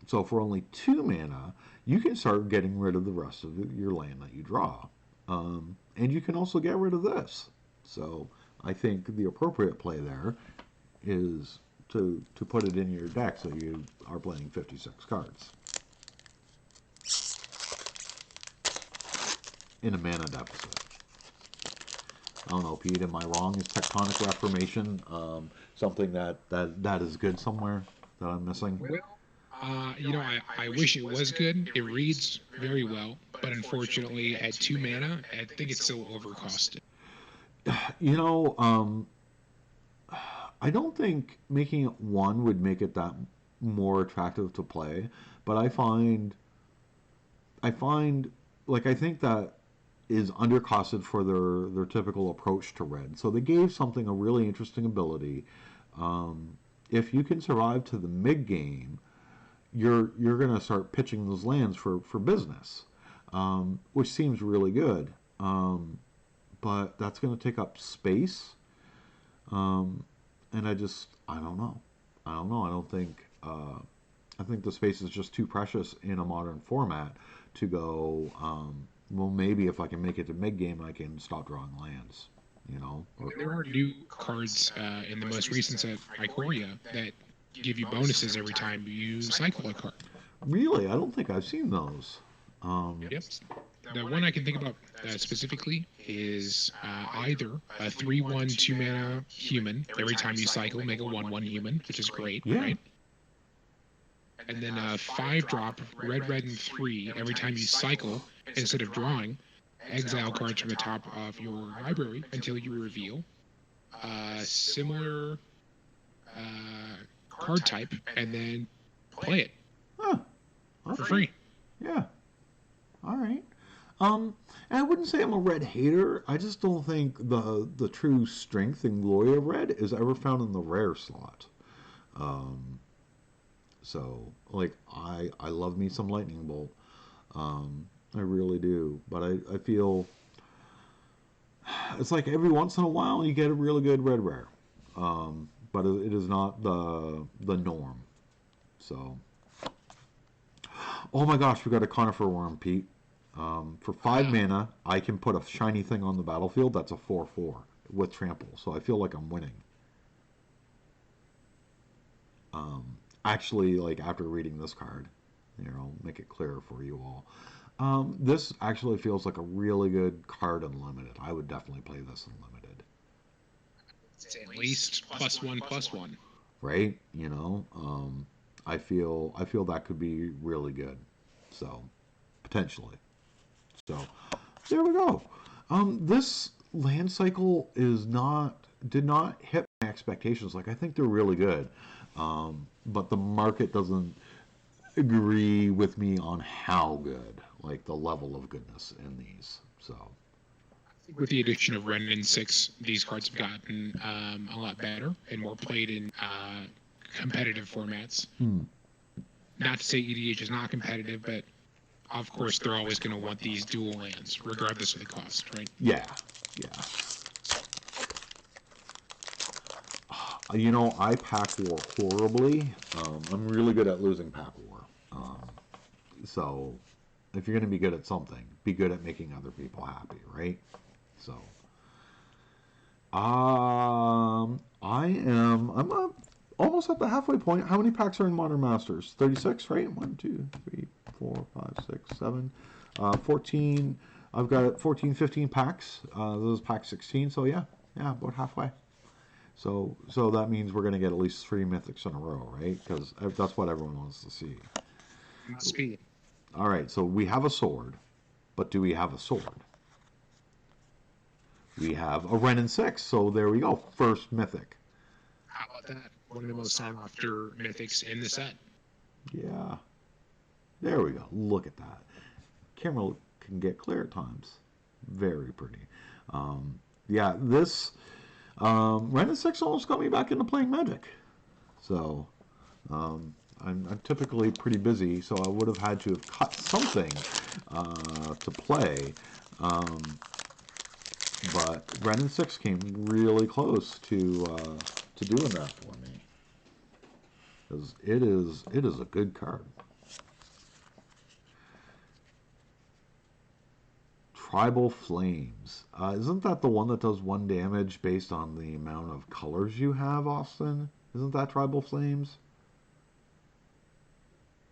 So for only 2 mana, you can start getting rid of the rest of your land that you draw. And you can also get rid of this. So I think the appropriate play there is to put it in your deck so you are playing 56 cards in a mana deficit. I don't know, Pete, am I wrong? Is Tectonic Reformation something that is good somewhere that I'm missing? Well, I wish it was good. It reads very well, but unfortunately, at 2 mana, I think it's still overcosted. You know, I don't think making it 1 would make it that more attractive to play, but I find I think that is undercosted for their typical approach to red. So they gave something a really interesting ability. If you can survive to the mid game, you're going to start pitching those lands for business, which seems really good. But that's going to take up space, and I don't know. I don't know. I don't think. I think the space is just too precious in a modern format to go. Well, maybe if I can make it to mid game, I can stop drawing lands. You know. There are new cards in the most recent set, Ikoria, that give you bonuses every time you cycle a card. Really, I don't think I've seen those. Yep. The one I can think about specifically is either a 3/1 2 mana human. Every time you cycle, make a 1/1 human, which is great, Yeah. right? And then a 5-drop red, red, and 3. Every time you cycle, instead of drawing, exile cards from the top of your library until you reveal a similar card type, and then play it Okay. for free. Yeah. All right. And I wouldn't say I'm a red hater. I just don't think the true strength and glory of red is ever found in the rare slot. So I love me some lightning bolt. I really do. But I feel it's like every once in a while you get a really good red rare. But it is not the norm. So oh my gosh, we got a conifer worm, Pete. For 5 mana, I can put a shiny thing on the battlefield. That's a 4/4 with trample. So I feel like I'm winning. Actually, after reading this card, make it clearer for you all. This actually feels like a really good card in limited. I would definitely play this in limited. It's at least +1/+1. Right? I feel that could be really good. So potentially. So there we go. This land cycle did not hit my expectations. I think they're really good. But the market doesn't agree with me on how good, like the level of goodness in these. So With the addition of Ren and 6, these cards have gotten a lot better and more played in competitive formats. Not to say EDH is not competitive, but of course they're always going to want these dual lands, regardless of the cost, right? yeah, yeah. You know, I pack war horribly. I'm really good at losing pack war. So if you're going to be good at something, be good at making other people happy, right? So, almost at the halfway point. How many packs are in Modern Masters? 36, right? 1, 2, 3, 4, 5, 6, 7, 14. I've got 14, 15 packs. Those pack 16. So yeah, about halfway. So that means we're going to get at least 3 mythics in a row, right? Because that's what everyone wants to see. Must be. All right, so we have a sword, but do we have a sword? We have a Ren and 6, so there we go. First mythic. How about that? One of the most sought after mythics in the set. Yeah. There we go. Look at that. Camera can get clear at times. Very pretty. Yeah, this Ren and 6 almost got me back into playing Magic. So I'm typically pretty busy, so I would have had to have cut something to play. But Ren and 6 came really close to doing that for me. Because it is a good card. Tribal Flames. Isn't that the one that does 1 damage based on the amount of colors you have, Austin? Isn't that Tribal Flames?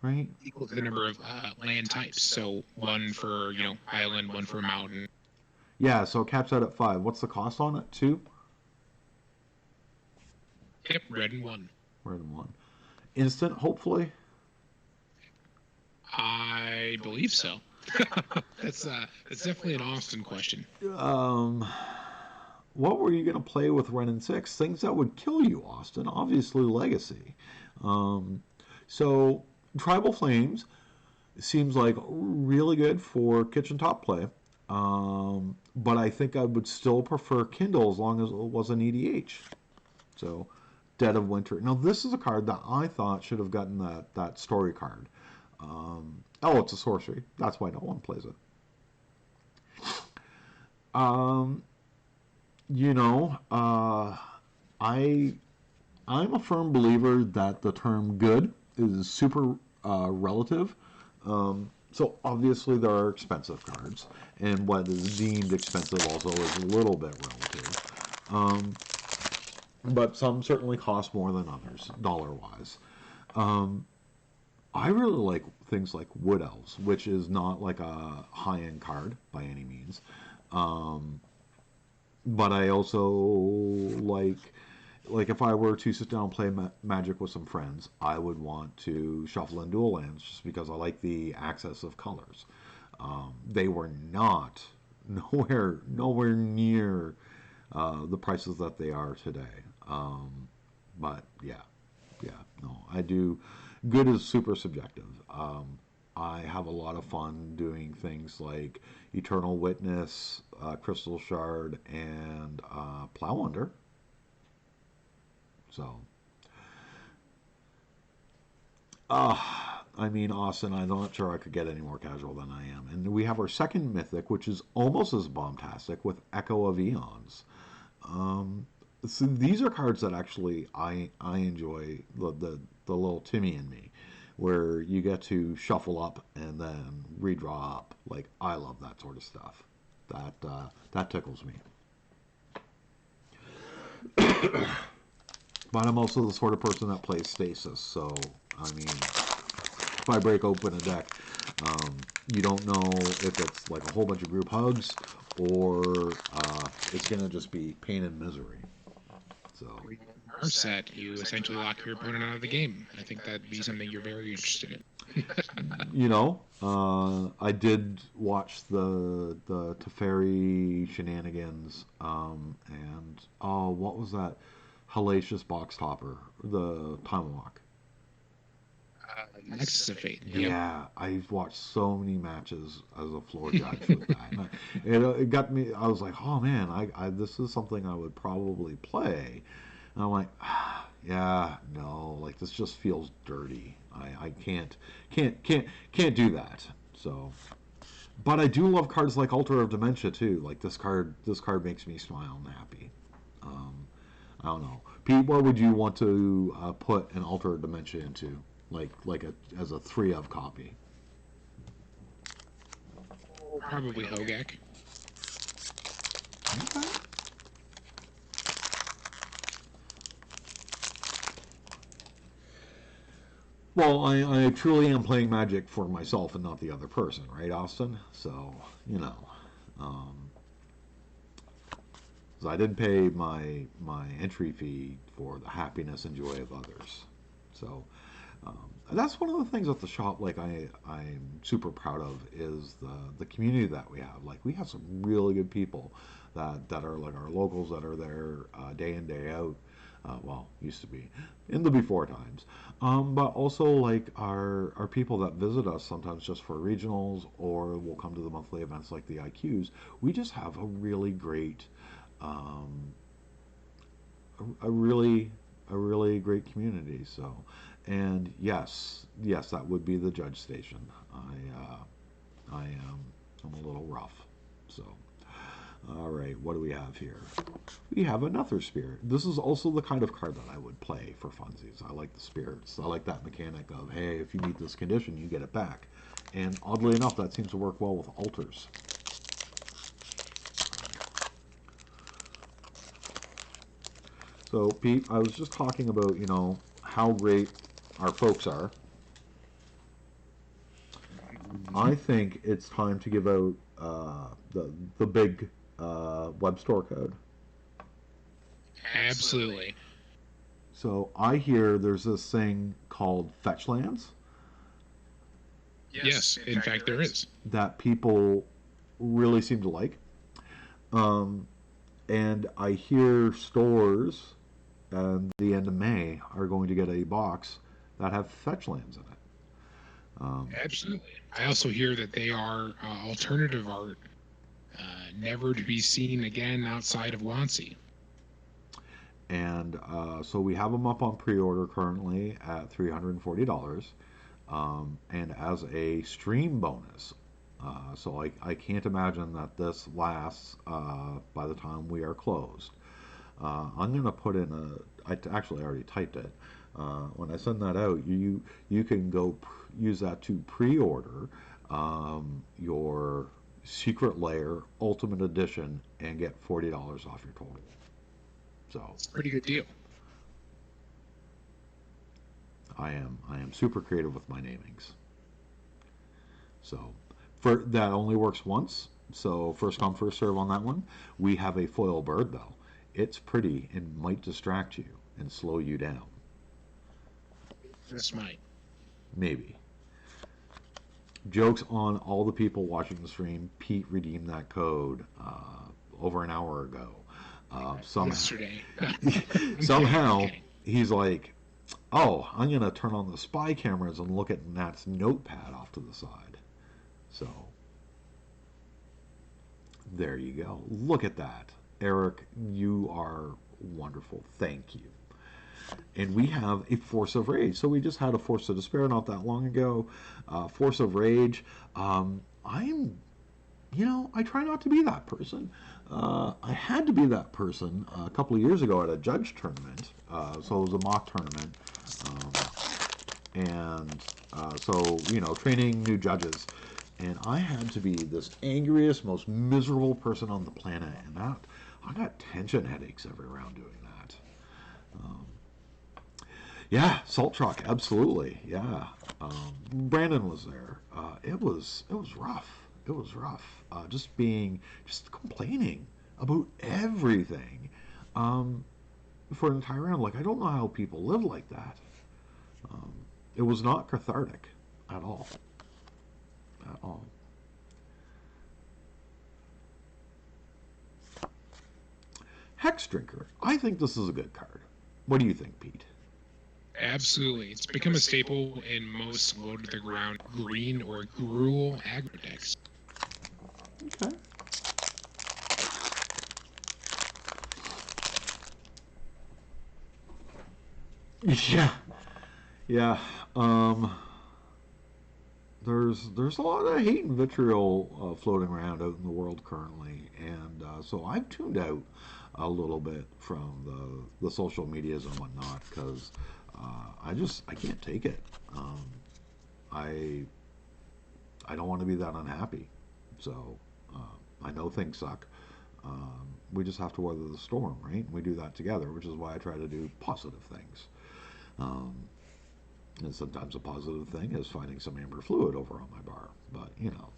Right? Equal to the number of land types. So 1 for, island, 1 for mountain. Yeah, so it caps out at 5. What's the cost on it? 2? Yep, red and 1. Red and 1. Instant, hopefully? I believe so. That's definitely an Austin question. What were you going to play with Ren and 6? Things that would kill you, Austin. Obviously, Legacy. So, Tribal Flames seems like really good for kitchen top play. But I think I would still prefer Kindle as long as it was an EDH. So, Dead of Winter. Now, this is a card that I thought should have gotten that story card. It's a sorcery. That's why no one plays it. I'm a firm believer that the term good is super relative. So obviously there are expensive cards, and what is deemed expensive also is a little bit relative. But some certainly cost more than others, dollar-wise. I really like things like Wood Elves, which is not like a high-end card by any means. But I also like if I were to sit down and play Magic with some friends, I would want to shuffle in dual lands just because I like the access of colors. They were not nowhere near the prices that they are today. But yeah, no, I do. Good is super subjective. I have a lot of fun doing things like Eternal Witness, Crystal Shard, and Plow Under. So, Austin, I'm not sure I could get any more casual than I am. And we have our second mythic, which is almost as bombastic, with Echo of Eons. So these are cards that actually I enjoy, the little Timmy in me, where you get to shuffle up and then redraw up. Like, I love that sort of stuff. That tickles me. But I'm also the sort of person that plays Stasis, so if I break open a deck, you don't know if it's like a whole bunch of group hugs or it's gonna just be pain and misery. So. Our set, you essentially lock your opponent out of the game. I think that'd be something you're very interested in. I did watch the Teferi shenanigans, and what was that? hellacious box topper, the Tomahawk. Nexus of Fate. Yep. Yeah, I've watched so many matches as a floor judge with that. And it got me. I was like, oh man, this is something I would probably play. And I'm like, yeah, no, like this just feels dirty. I can't do that. So, but I do love cards like Altar of Dementia too. Like this card makes me smile and happy. Um, I don't know, Pete. What would you want to put an Altar of Dementia into? As a 3 of copy. Probably Hogak. Okay. Well, I truly am playing Magic for myself and not the other person, right, Austin? So, you know, um, 'cause I didn't pay my entry fee for the happiness and joy of others. So, that's one of the things at the shop. Like I'm super proud of is the community that we have. Like we have some really good people that are like our locals that are there day in day out. Well, used to be in the before times, but also like our people that visit us sometimes just for regionals or will come to the monthly events like the IQs. We just have a really great, um, a really great community. So, and yes, that would be the judge station. I am I'm a little rough. So, all right, what do we have here? We have another spirit. This is also the kind of card that I would play for funsies. I like the spirits. I like that mechanic of, hey, if you meet this condition, you get it back. And oddly enough, that seems to work well with altars. So, Pete, I was just talking about, how great our folks are. I think it's time to give out the big web store code. Absolutely. So I hear there's this thing called fetch lands Yes, in fact, there is. that people really seem to like. Um, and I hear stores at the end of May are going to get a box that have fetch lands in it. Absolutely. I also hear that they are alternative art, never to be seen again outside of Wansea. And so we have them up on pre-order currently at $340. And as a stream bonus, so I can't imagine that this lasts by the time we are closed. I'm going to put in actually already typed it. When I send that out, you can go use that to pre-order your Secret Lair Ultimate Edition and get $40 off your total. So It's a pretty good deal. I am super creative with my namings. So that only works once. So first come first serve on that one. We have a foil bird though. It's pretty and might distract you and slow you down. This might. Maybe. Jokes on all the people watching the stream. Pete redeemed that code over an hour ago. Yesterday. Somehow Okay. he's like, oh, I'm going to turn on the spy cameras and look at Nat's notepad off to the side. So, there you go. Look at that. Eric, you are wonderful. Thank you. And we have a Force of Rage. So we just had a Force of Despair not that long ago. Force of Rage. I try not to be that person. I had to be that person a couple of years ago at a judge tournament. So it was a mock tournament. Training new judges. And I had to be this angriest, most miserable person on the planet. And I got tension headaches every round doing that. Yeah, Salt Truck, absolutely. Yeah. Brandon was there. It was rough. It was rough. Just complaining about everything for an entire round. Like I don't know how people live like that. It was not cathartic at all. At all. Hex Drinker. I think this is a good card. What do you think, Pete? Absolutely. It's become a staple in most low-to-the-ground green or gruel aggro decks. Okay. Yeah, yeah. Um, there's a lot of hate and vitriol floating around out in the world currently, and so I've tuned out a little bit from the social medias and whatnot because I can't take it. I I don't want to be that unhappy. So I know things suck. We just have to weather the storm, right? We do that together, which is why I try to do positive things. Um, and sometimes a positive thing is finding some amber fluid over on my bar. But, you know.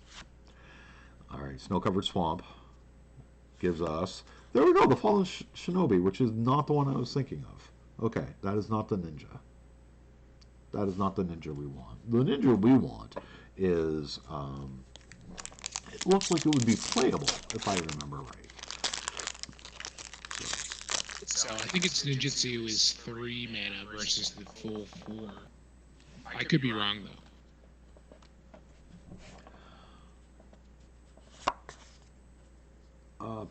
All right, Snow Covered Swamp gives us. There we go, the Fallen Shinobi, which is not the one I was thinking of. Okay, that is not the ninja. That is not the ninja we want. The ninja we want is. It looks like it would be playable, if I remember right. So I think its ninjutsu is 3 mana versus the full 4. I could be wrong though.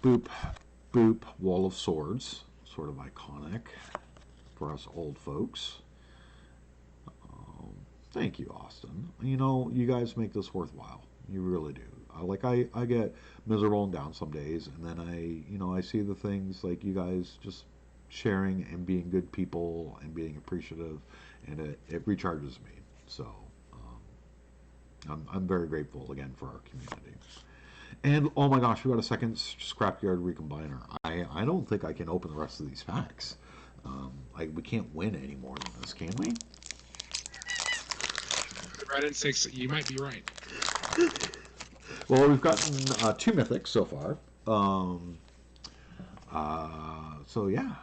Boop, boop, Wall of Swords, sort of iconic for us old folks. Thank you, Austin. You know, you guys make this worthwhile. You really do. I get miserable and down some days, and then I see the things like you guys just sharing and being good people and being appreciative, and it recharges me. So I'm very grateful again for our community. And oh my gosh, we got a second scrapyard recombiner. I don't think I can open the rest of these packs. We can't win any more than this, can we? Right in 6, you might be right. Well, we've gotten 2 mythics so far. So yeah,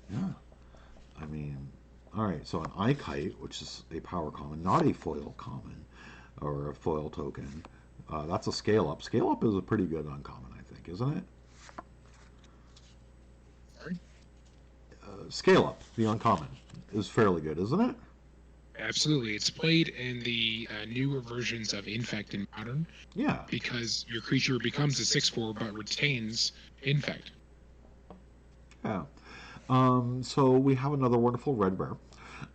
yeah. I mean, all right. So an eye kite, which is a power common, not a foil common or a foil token. That's a scale up. Scale up is a pretty good uncommon, I think, isn't it? Sorry? Scale up, the uncommon, is fairly good, isn't it? Absolutely. It's played in the newer versions of Infect in Modern. Yeah. Because your creature becomes a 6/4 but retains Infect. Yeah. So we have another wonderful red bear.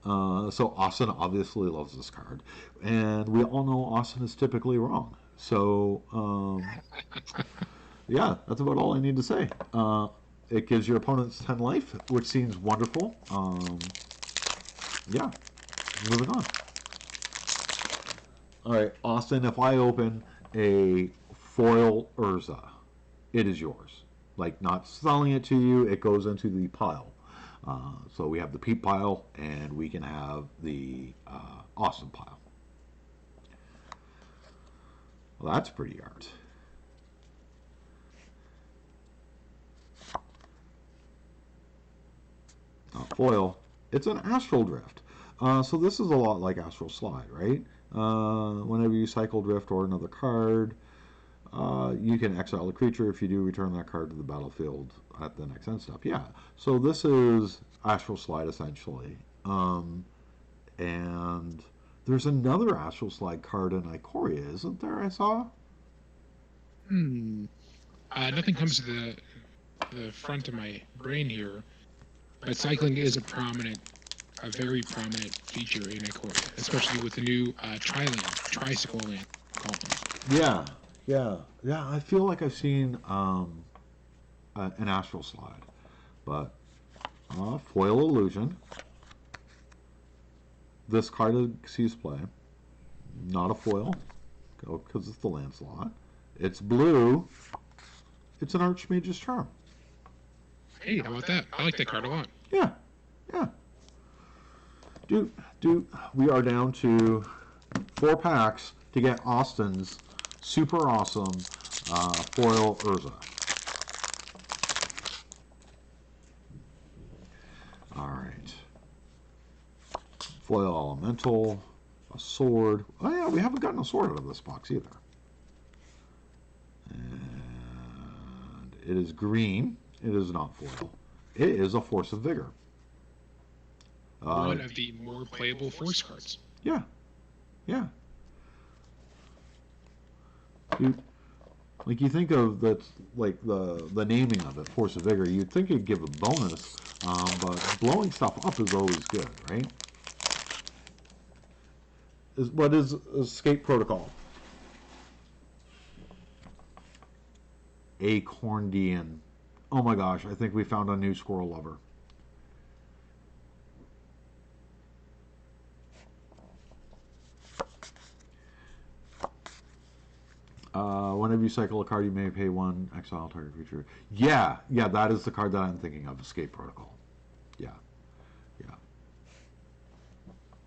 So Austin obviously loves this card, and we all know Austin is typically wrong. So yeah, that's about all I need to say. It gives your opponents 10 life, which seems wonderful. Yeah, moving on. All right, Austin, if I open a foil Urza, it is yours. Like, not selling it to you, it goes into the pile. So we have the Pete pile, and we can have the Austin pile. Well, that's pretty art. Foil. It's an Astral Drift. So this is a lot like Astral Slide, right? Whenever you cycle Drift or another card, you can exile a creature. If you do, return that card to the battlefield at the next end step. Yeah. So this is Astral Slide essentially. And there's another Astral Slide card in Ikoria, isn't there? I saw. Nothing comes to the front of my brain here, but cycling is a very prominent feature in Ikoria, especially with the new tricycle land columns. Yeah, yeah. I feel like I've seen an Astral Slide, but Foil Illusion. This card sees play. Not a foil, because it's the land slot. It's blue. It's an Archmage's Charm. Hey, how about that? I like that card a lot. Yeah, yeah. Dude, we are down to 4 packs to get Austin's super awesome foil Urza. All right. Foil Elemental, a sword. Oh yeah, we haven't gotten a sword out of this box either. And it is green. It is not foil. It is a Force of Vigor. one of the more playable force cards. Yeah, yeah. You like you think of that like the naming of it, Force of Vigor. You'd think it'd give a bonus, but blowing stuff up is always good, right? What is Escape Protocol? Acorndian. Oh my gosh, I think we found a new squirrel lover. Whenever you cycle a card, you may pay one exile target creature. Yeah, yeah, that is the card that I'm thinking of, Escape Protocol. Yeah, yeah.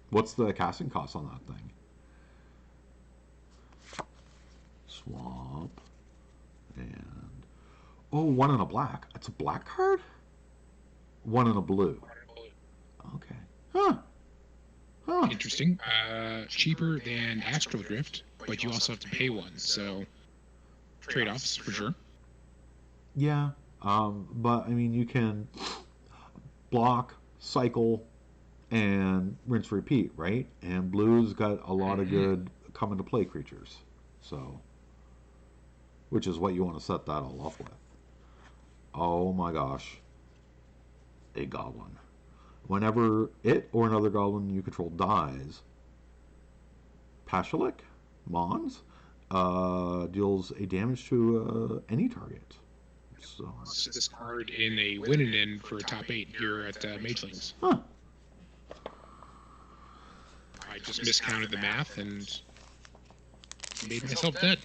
What's the casting cost on that thing? Swamp. And... oh, one in a black. It's a black card? One in a blue. Okay. Huh. Huh. Interesting. Cheaper than Astral Drift, but you also have to pay one, so trade-offs for sure. Yeah. But, I mean, you can block, cycle, and rinse repeat, right? And blue's got a lot of good come into play creatures. So, which is what you want to set that all up with. Oh my gosh. A goblin. Whenever it or another goblin you control dies, Pashalik, Mons, deals a damage to any target. So this card in a win and in for top 8 here at Magelings. Huh. I just miscounted the math and made myself dead.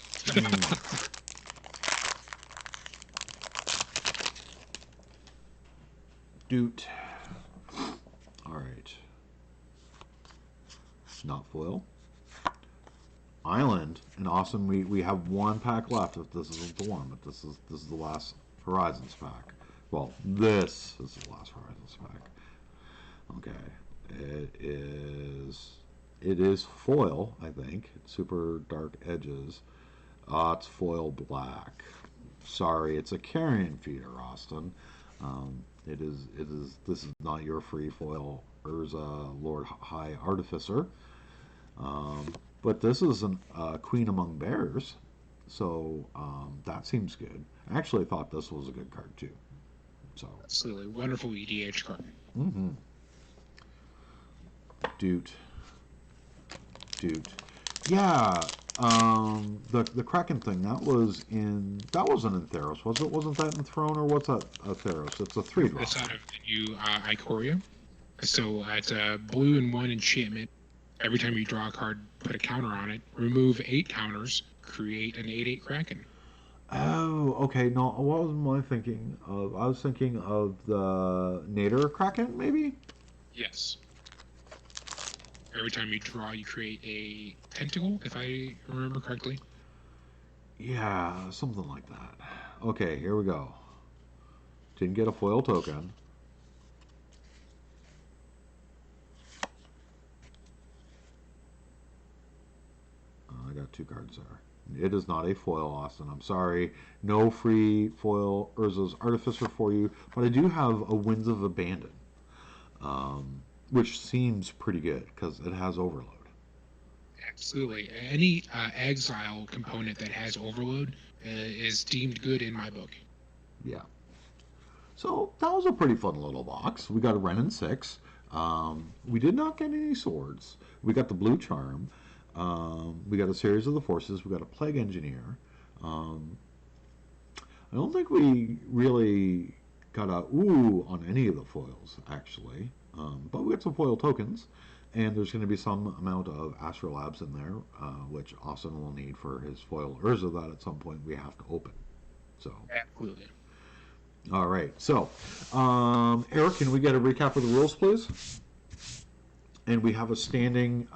Doot. Alright. Not foil. Island and Austin, we have one pack left if this isn't the one, but this is the last Horizons pack. Well, this is the last Horizons pack. Okay. It is foil, I think. Super dark edges. It's foil black. Sorry, it's a carrion feeder, Austin. This is not your free foil Urza Lord High Artificer. But this is a Queen Among Bears, so that seems good. I actually thought this was a good card too. So absolutely wonderful EDH card. Mm-hmm. Doot. Yeah. The Kraken thing wasn't in Theros, was it? Wasn't that in Throne, or what's that? Theros. It's a 3-drop. It's out of the new Ikoria. So it's a blue and 1 enchantment. Every time you draw a card, put a counter on it. Remove 8 counters. Create an 8/8 Kraken. Oh, okay. No, what was I thinking of? I was thinking of the Nader Kraken, maybe? Yes. Every time you draw, you create a tentacle, if I remember correctly. Yeah, something like that. Okay, here we go. Didn't get a foil token. I got 2 cards there. It is not a foil, Austin. I'm sorry. No free foil Urza's Artificer for you, but I do have a Winds of Abandon, which seems pretty good because it has Overload. Absolutely. Any exile component that has Overload is deemed good in my book. Yeah. So that was a pretty fun little box. We got a Ren and 6. We did not get any swords. We got the Blue Charm. We got a series of the forces. We got a Plague Engineer. I don't think we really got a ooh on any of the foils, actually. But we got some foil tokens. And there's going to be some amount of Astrolabs in there, which Austin will need for his foil Urza that at some point we have to open. So absolutely. All right. So, Eric, can we get a recap of the rules, please? And we have a standing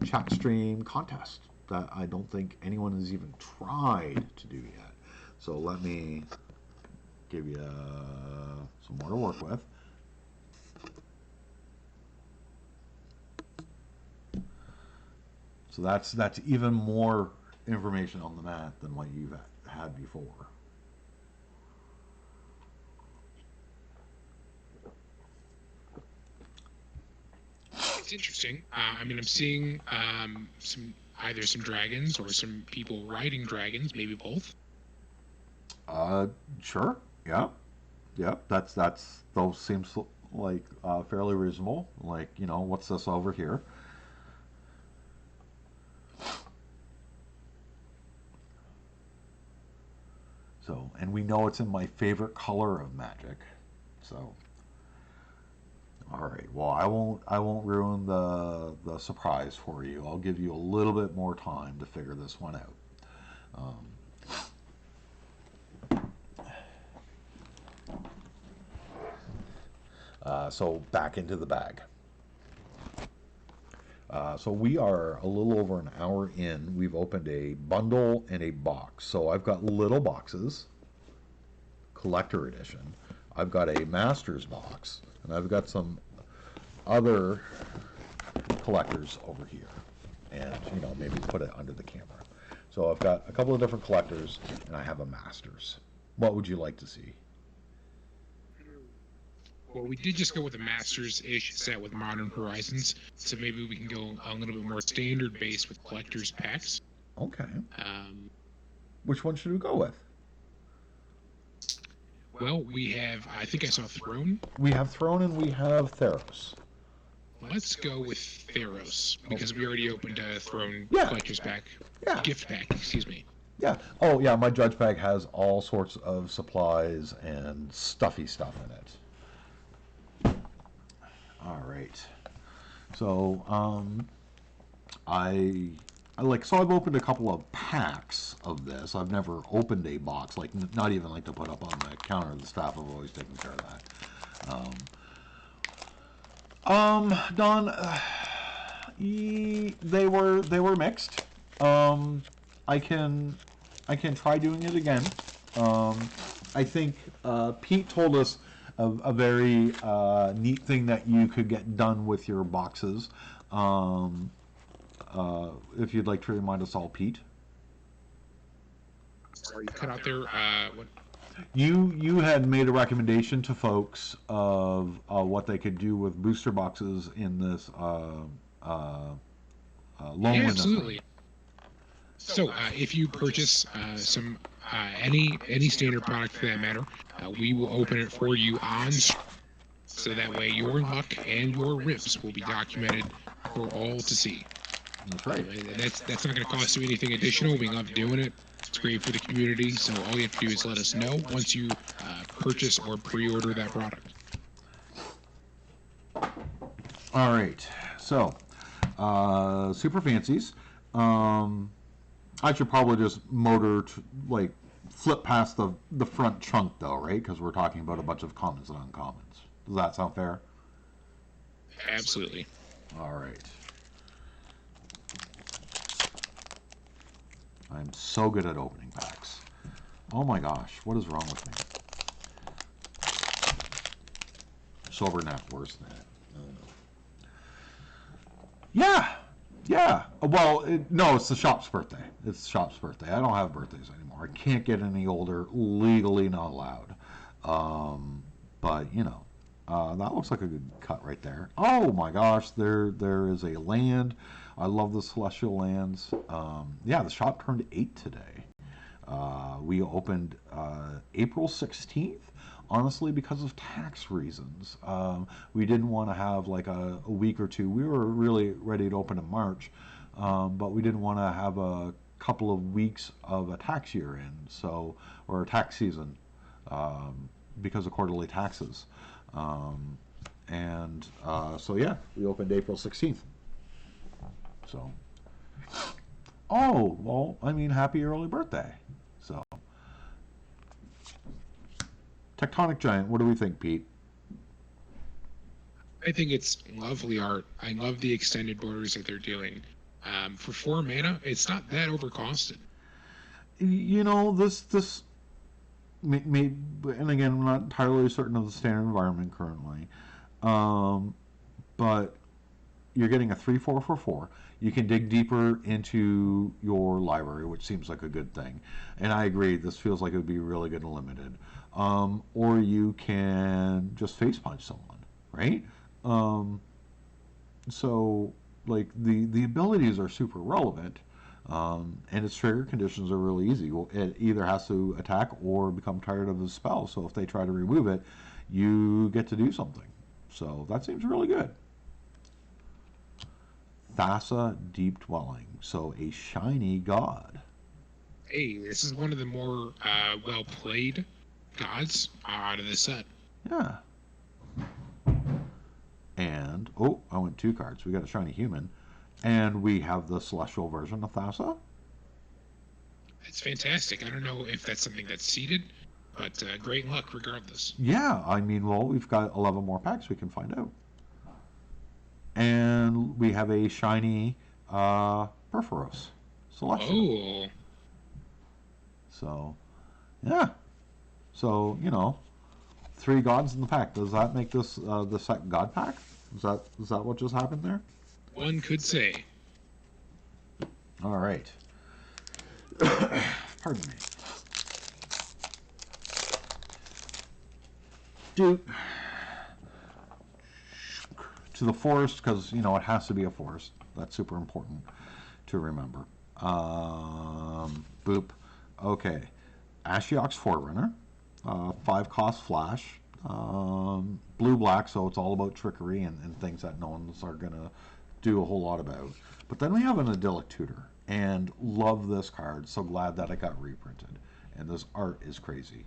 chat stream contest that I don't think anyone has even tried to do yet. So let me give you some more to work with. So that's even more information on the mat than what you've had before. It's interesting. I mean, I'm seeing some dragons or some people riding dragons, maybe both. Uh, sure. Yeah. Yeah. That's those seems like fairly reasonable. Like, what's this over here? So, and we know it's in my favorite color of magic. So, all right. Well, I won't ruin the surprise for you. I'll give you a little bit more time to figure this one out. Um, so back into the bag. So we are a little over an hour in. We've opened a bundle and a box. So I've got little boxes, collector edition. I've got a master's box, and I've got some other collectors over here. And maybe put it under the camera. So I've got a couple of different collectors, and I have a master's. What would you like to see? Well, we did just go with a Masters-ish set with Modern Horizons, so maybe we can go a little bit more standard-based with collector's packs. Okay. Um, Which one should we go with? well, we have, I think I saw Throne. We have Throne and we have Theros. Let's go with Theros, because we already opened a Throne Yeah. collector's pack. Yeah. Gift pack, excuse me. Yeah. Oh, yeah. My judge bag has all sorts of supplies and stuffy stuff in it. All right. So, so I've opened a couple of packs of this. I've never opened a box, like not even like to put up on the counter. The staff have always taken care of that. Don, they were mixed. I can try doing it again. I think Pete told us a very neat thing that you could get done with your boxes. If you'd like to remind us all, Pete. Sorry, you cut out there. What? You had made a recommendation to folks of what they could do with booster boxes in this loneliness. Yeah, absolutely. So, if you purchase any standard product for that matter, we will open it for you on, so that way your luck and your rips will be documented for all to see. That's right. That's not going to cost you anything additional. We love doing it. It's great for the community. So all you have to do is let us know once you purchase or pre-order that product. All right. So, super fancies. I should probably just flip past the front chunk though, right? Because we're talking about a bunch of commons and uncommons. Does that sound fair? Absolutely. All right. I'm so good at opening packs. Oh my gosh, what is wrong with me? Sober, not worse than that. Yeah, yeah. Well, no, it's the shop's birthday. It's the shop's birthday. I don't have birthdays anymore. I can't get any older. Legally not allowed. But that looks like a good cut right there. Oh my gosh, there is a land. I love the celestial lands. Yeah, the shop turned 8 today. We opened April 16th. Honestly, because of tax reasons. We didn't want to have like a week or two. We were really ready to open in March, but we didn't want to have a couple of weeks of a tax year in, or a tax season, because of quarterly taxes. So yeah, we opened April 16th. So, oh, well, I mean, happy early birthday. So, Tectonic Giant, what do we think, Pete? I think it's lovely art. I love the extended borders that they're doing. For 4 mana, it's not that overcosted. This may, and again, I'm not entirely certain of the standard environment currently, but you're getting a 3/4 for 4. You can dig deeper into your library, which seems like a good thing. And I agree, this feels like it would be really good and limited. Or you can just face punch someone, right? So, like, the abilities are super relevant, and its trigger conditions are really easy. Well, it either has to attack or become tired of the spell. So if they try to remove it, you get to do something. So that seems really good. Thassa Deep Dwelling. So a shiny god. Hey, this is one of the more well played gods out of the set. Yeah. And, oh, I went 2 cards. We got a shiny human. And we have the celestial version of Thassa. It's fantastic. I don't know if that's something that's seeded, but great luck regardless. Yeah, I mean, well, we've got 11 more packs we can find out. And we have a shiny Perforos Celestial. Oh, So, yeah. So, 3 gods in the pack. Does that make this the second god pack? Is that what just happened there? one could say. All right. Pardon me. Dude. To the forest, because, it has to be a forest. That's super important to remember. Boop. Okay. Ashiok's Forerunner. 5 cost flash. Blue black, so it's all about trickery and things that no one's are going to do a whole lot about. But then we have an idyllic tutor. And love this card. So glad that it got reprinted. And this art is crazy.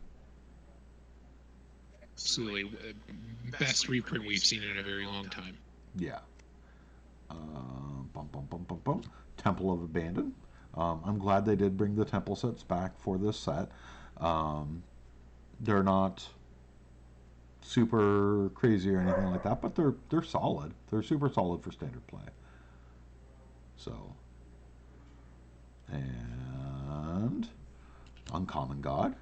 Absolutely. Best reprint we've seen in a very long time. Yeah. Bum, bum, bum, bum, bum. Temple of Abandon. I'm glad they did bring the temple sets back for this set. They're not super crazy or anything like that, but they're solid. They're super solid for standard play. So, and Uncommon God.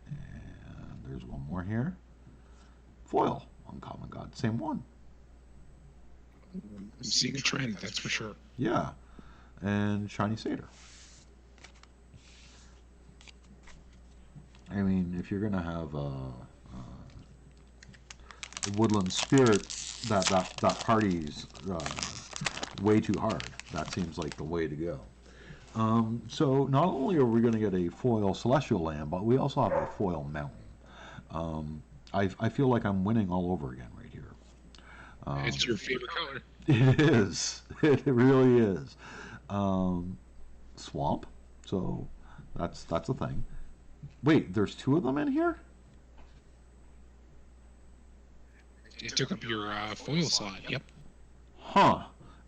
And there's one more here. Foil Uncommon God. Same one. I'm seeing a trend, that's for sure. Yeah. And Shiny Satyr. I mean, if you're gonna have a woodland spirit, that party's way too hard. That seems like the way to go. So not only are we going to get a foil celestial land, but we also have a foil mountain. I feel like I'm winning all over again right here. It's your favorite color. It is. It really is. Swamp. So that's a thing. Wait, there's 2 of them in here? It took up your foil slot. Yep. Huh.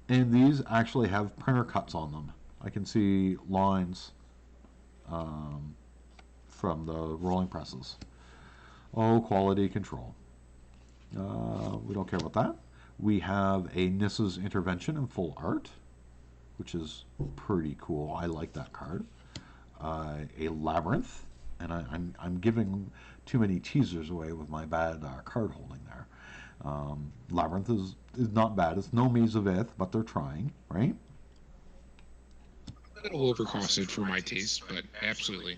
And these actually have printer cuts on them. I can see lines from the rolling presses. Oh, quality control. We don't care about that. We have a Nissa's Intervention in full art, which is pretty cool. I like that card. A Labyrinth, and I'm giving too many teasers away with my bad card holding there. Labyrinth is not bad. It's no Maze of Ith, but they're trying, right? A little overcosted for my taste, but absolutely.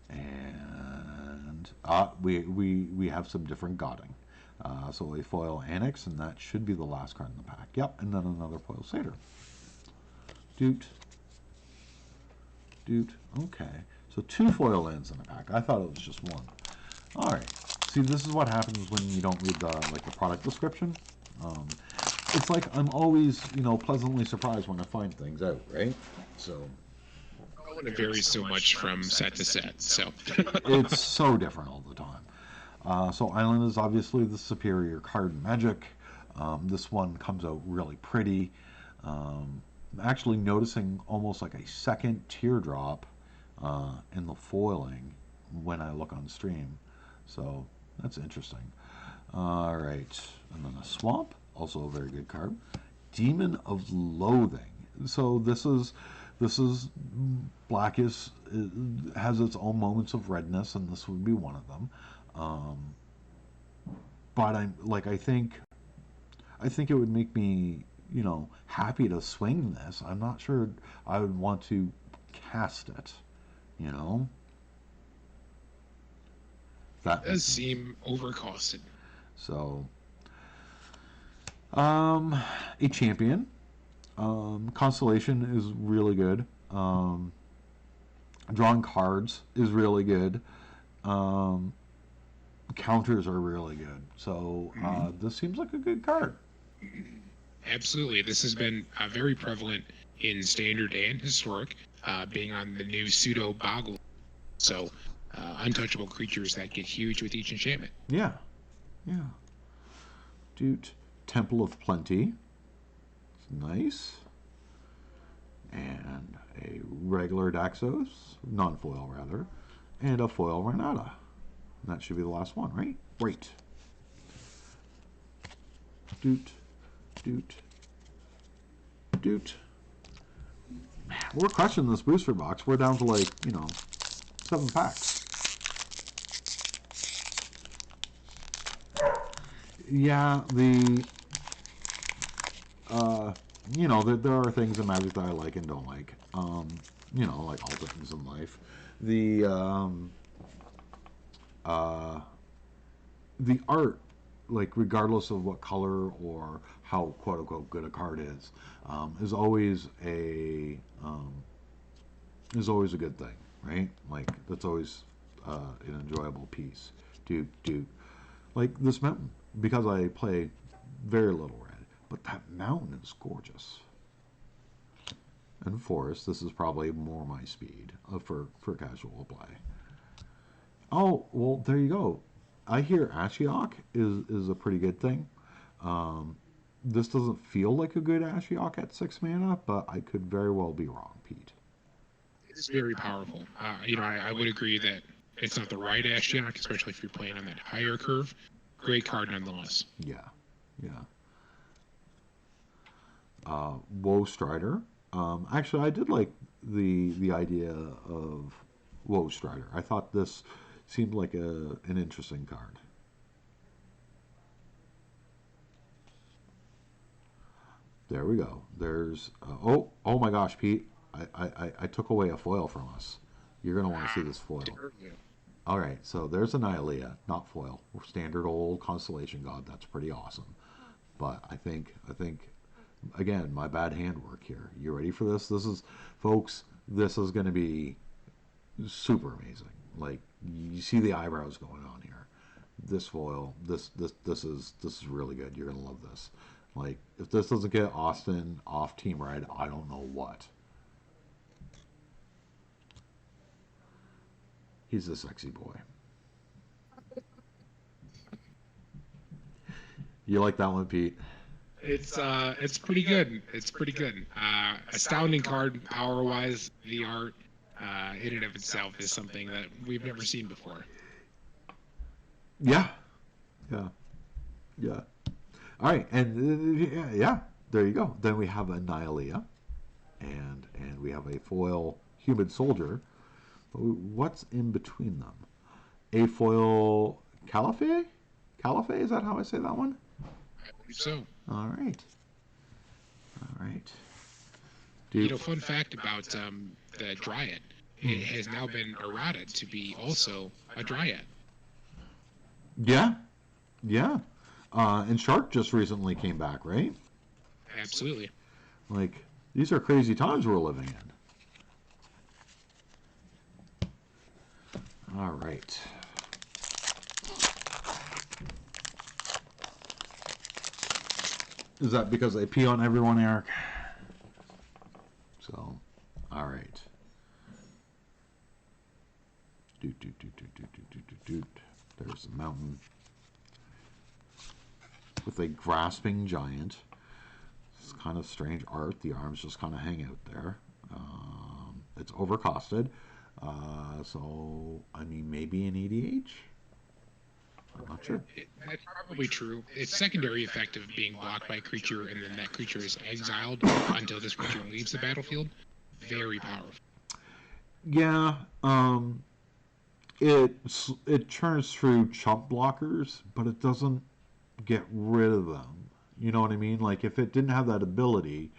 And we have some different godding. So a foil Annex, and that should be the last card in the pack. Yep, and then another foil Satyr. Doot. Doot. Okay. So 2 foil lands in a pack. I thought it was just 1. All right. See, this is what happens when you don't read the product description. It's like I'm always, pleasantly surprised when I find things out, right? So It varies so much from set to set, so. it's so different all the time. So Island is obviously the superior card in Magic. This one comes out really pretty. I'm actually noticing almost like a second teardrop in the foiling when I look on stream. So that's interesting. All right, and then a Swamp, also a very good card. Demon of Loathing. So this is black has its own moments of redness, and this would be one of them. But I think it would make me happy to swing this. I'm not sure I would want to cast it. You know that It does seem overcosted. so Um, a champion. Constellation is really good. Drawing cards is really good. Um, Counters are really good. So this seems like a good card. Absolutely. This has been very prevalent in standard and historic, being on the new pseudo boggle. So, untouchable creatures that get huge with each enchantment. Yeah, yeah. Dude, Temple of Plenty. It's nice. And a regular Daxos, non-foil rather, and a foil Renata. And that should be the last one, right? Right. Doot, doot, doot. Man, we're crushing this booster box. We're down to like, 7 packs. Yeah, there are things in Magic that I like and don't like. Like all things in life. The the art, like regardless of what color or how quote unquote good a card is always a good thing, right? Like that's always an enjoyable piece. Do like this mountain because I play very little red, but that mountain is gorgeous. And forest, this is probably more my speed for casual play. Oh well, there you go. I hear Ashiok is a pretty good thing. Um, this doesn't feel like a good Ashiok at 6 mana, but I could very well be wrong, Pete. It's very powerful. I would agree that it's not the right Ashiok, especially if you're playing on that higher curve. Great card nonetheless. Yeah, yeah. Woe Strider. Actually, I did like the idea of Woe Strider. I thought this seemed like an interesting card. There we go. There's oh my gosh, Pete. I took away a foil from us. You're gonna want to see this foil. All right, so there's an Nihilea, not foil. Standard old Constellation God. That's pretty awesome. But I think again, my bad handwork here. You ready for this? Folks. This is going to be super amazing. Like you see the eyebrows going on here. This foil, this is really good. You're gonna love this. Like if this doesn't get Austin off Team Red, I don't know what. He's a sexy boy. You like that one, Pete? It's pretty good. It's pretty good. Astounding card, power wise. The art, in and of itself, is something that we've never seen before. Yeah, yeah, yeah. All right, and yeah, there you go. Then we have a Nihilea, and we have a foil Human Soldier. But what's in between them? A foil Caliphate? Caliphate, is that how I say that one? I believe so. All right. All right. Fun fact about the Dryad. It has now been errata to be also a Dryad. Yeah, yeah. And Shark just recently came back, right? Absolutely. Like, these are crazy times we're living in. All right. Is that because I pee on everyone, Eric? So, all right. Doot, doot, doot, doot, doot, doot, doot, doot, doot. There's the mountain with a grasping giant. It's kind of strange art. The arms just kind of hang out there. It's overcosted. So, I mean, maybe an EDH? I'm not sure. That's probably true. Its secondary effect of being blocked by a creature and then that creature is exiled until this creature leaves the battlefield, very powerful. Yeah, it churns through chump blockers, but it doesn't get rid of them. You know what I mean? Like if it didn't have that ability,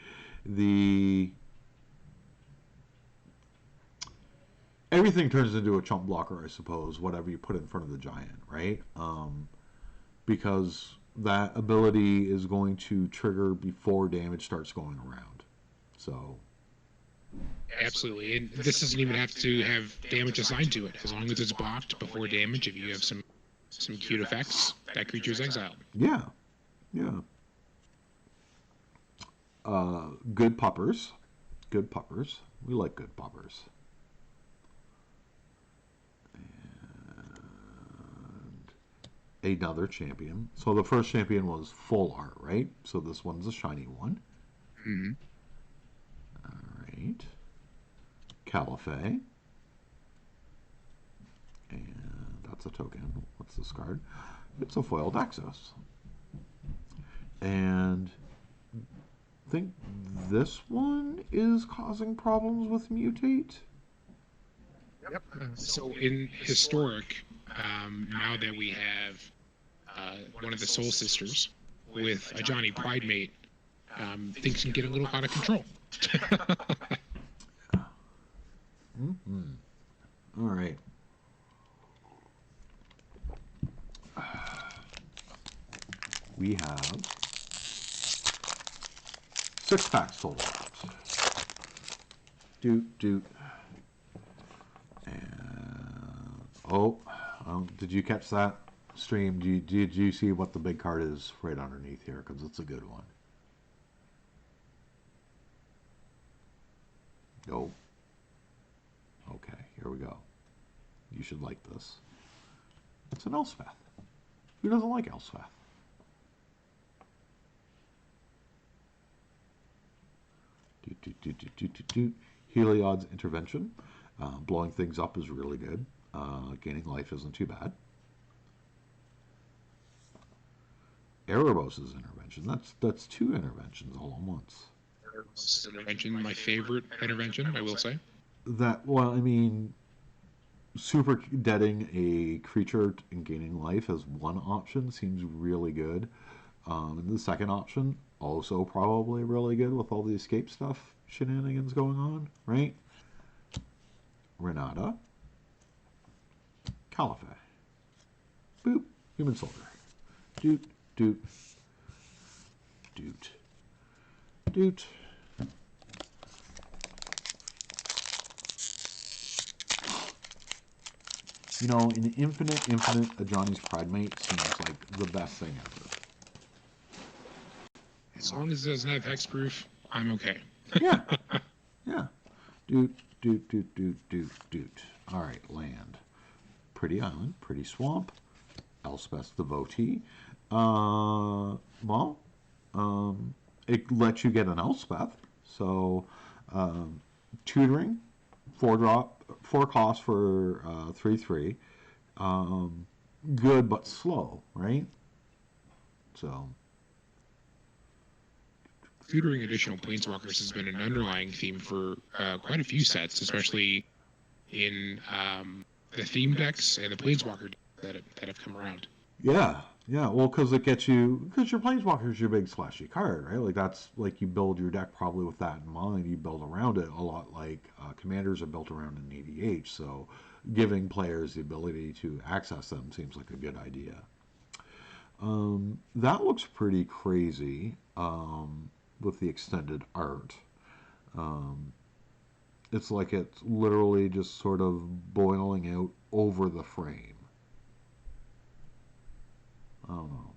the everything turns into a chump blocker, I suppose. Whatever you put in front of the giant, right? Because that ability is going to trigger before damage starts going around. So Absolutely, and this doesn't even have to have damage assigned to it. As long as it's blocked before damage, if you have some cute effects, that creature's exiled. yeah, yeah. Good puppers. Good puppers. We like good puppers. And another champion. So the first champion was full art, right? So this one's a shiny one. Mm-hmm. All right. Caliphate. And that's a token. What's this card? It's a foiled Axos. And I think this one is causing problems with mutate. Yep. So in historic, now that we have one of the Soul Sisters with a Johnny Pridemate, things can get a little out of control. Mm-hmm. All right. We have 6 packs total. Doot. And did you catch that stream? Did you see what the big card is right underneath here? Because it's a good one. Nope. Okay, here we go. You should like this. It's an Elspeth. Who doesn't like Elspeth? Heliod's Intervention. Blowing things up is really good. Gaining life isn't too bad. Erebos' Intervention. That's 2 interventions all at once. Erebos' Intervention, my favorite intervention, I will say. Super deading a creature and gaining life as one option seems really good. And the second option, also probably really good with all the escape stuff shenanigans going on, right? Renata. Caliphate. Boop. Human Soldier. Doot. An infinite a Johnny's Pridemate seems like the best thing ever. As long as it doesn't have hexproof, I'm okay. Yeah. Doot. All right, land. Pretty island, pretty swamp. Elspeth's Devotee. It lets you get an Elspeth. So, tutoring, 4 cost for 3/3. Good but slow, right? So. Tutoring additional planeswalkers has been an underlying theme for quite a few sets, especially in the theme decks and the planeswalker decks that have come around. Yeah. Well, because your Planeswalker is your big splashy card, right? Like that's like you build your deck probably with that in mind. You build around it a lot, like commanders are built around an EDH. So, giving players the ability to access them seems like a good idea. That looks pretty crazy with the extended art. It's like it's literally just sort of boiling out over the frame. I don't know.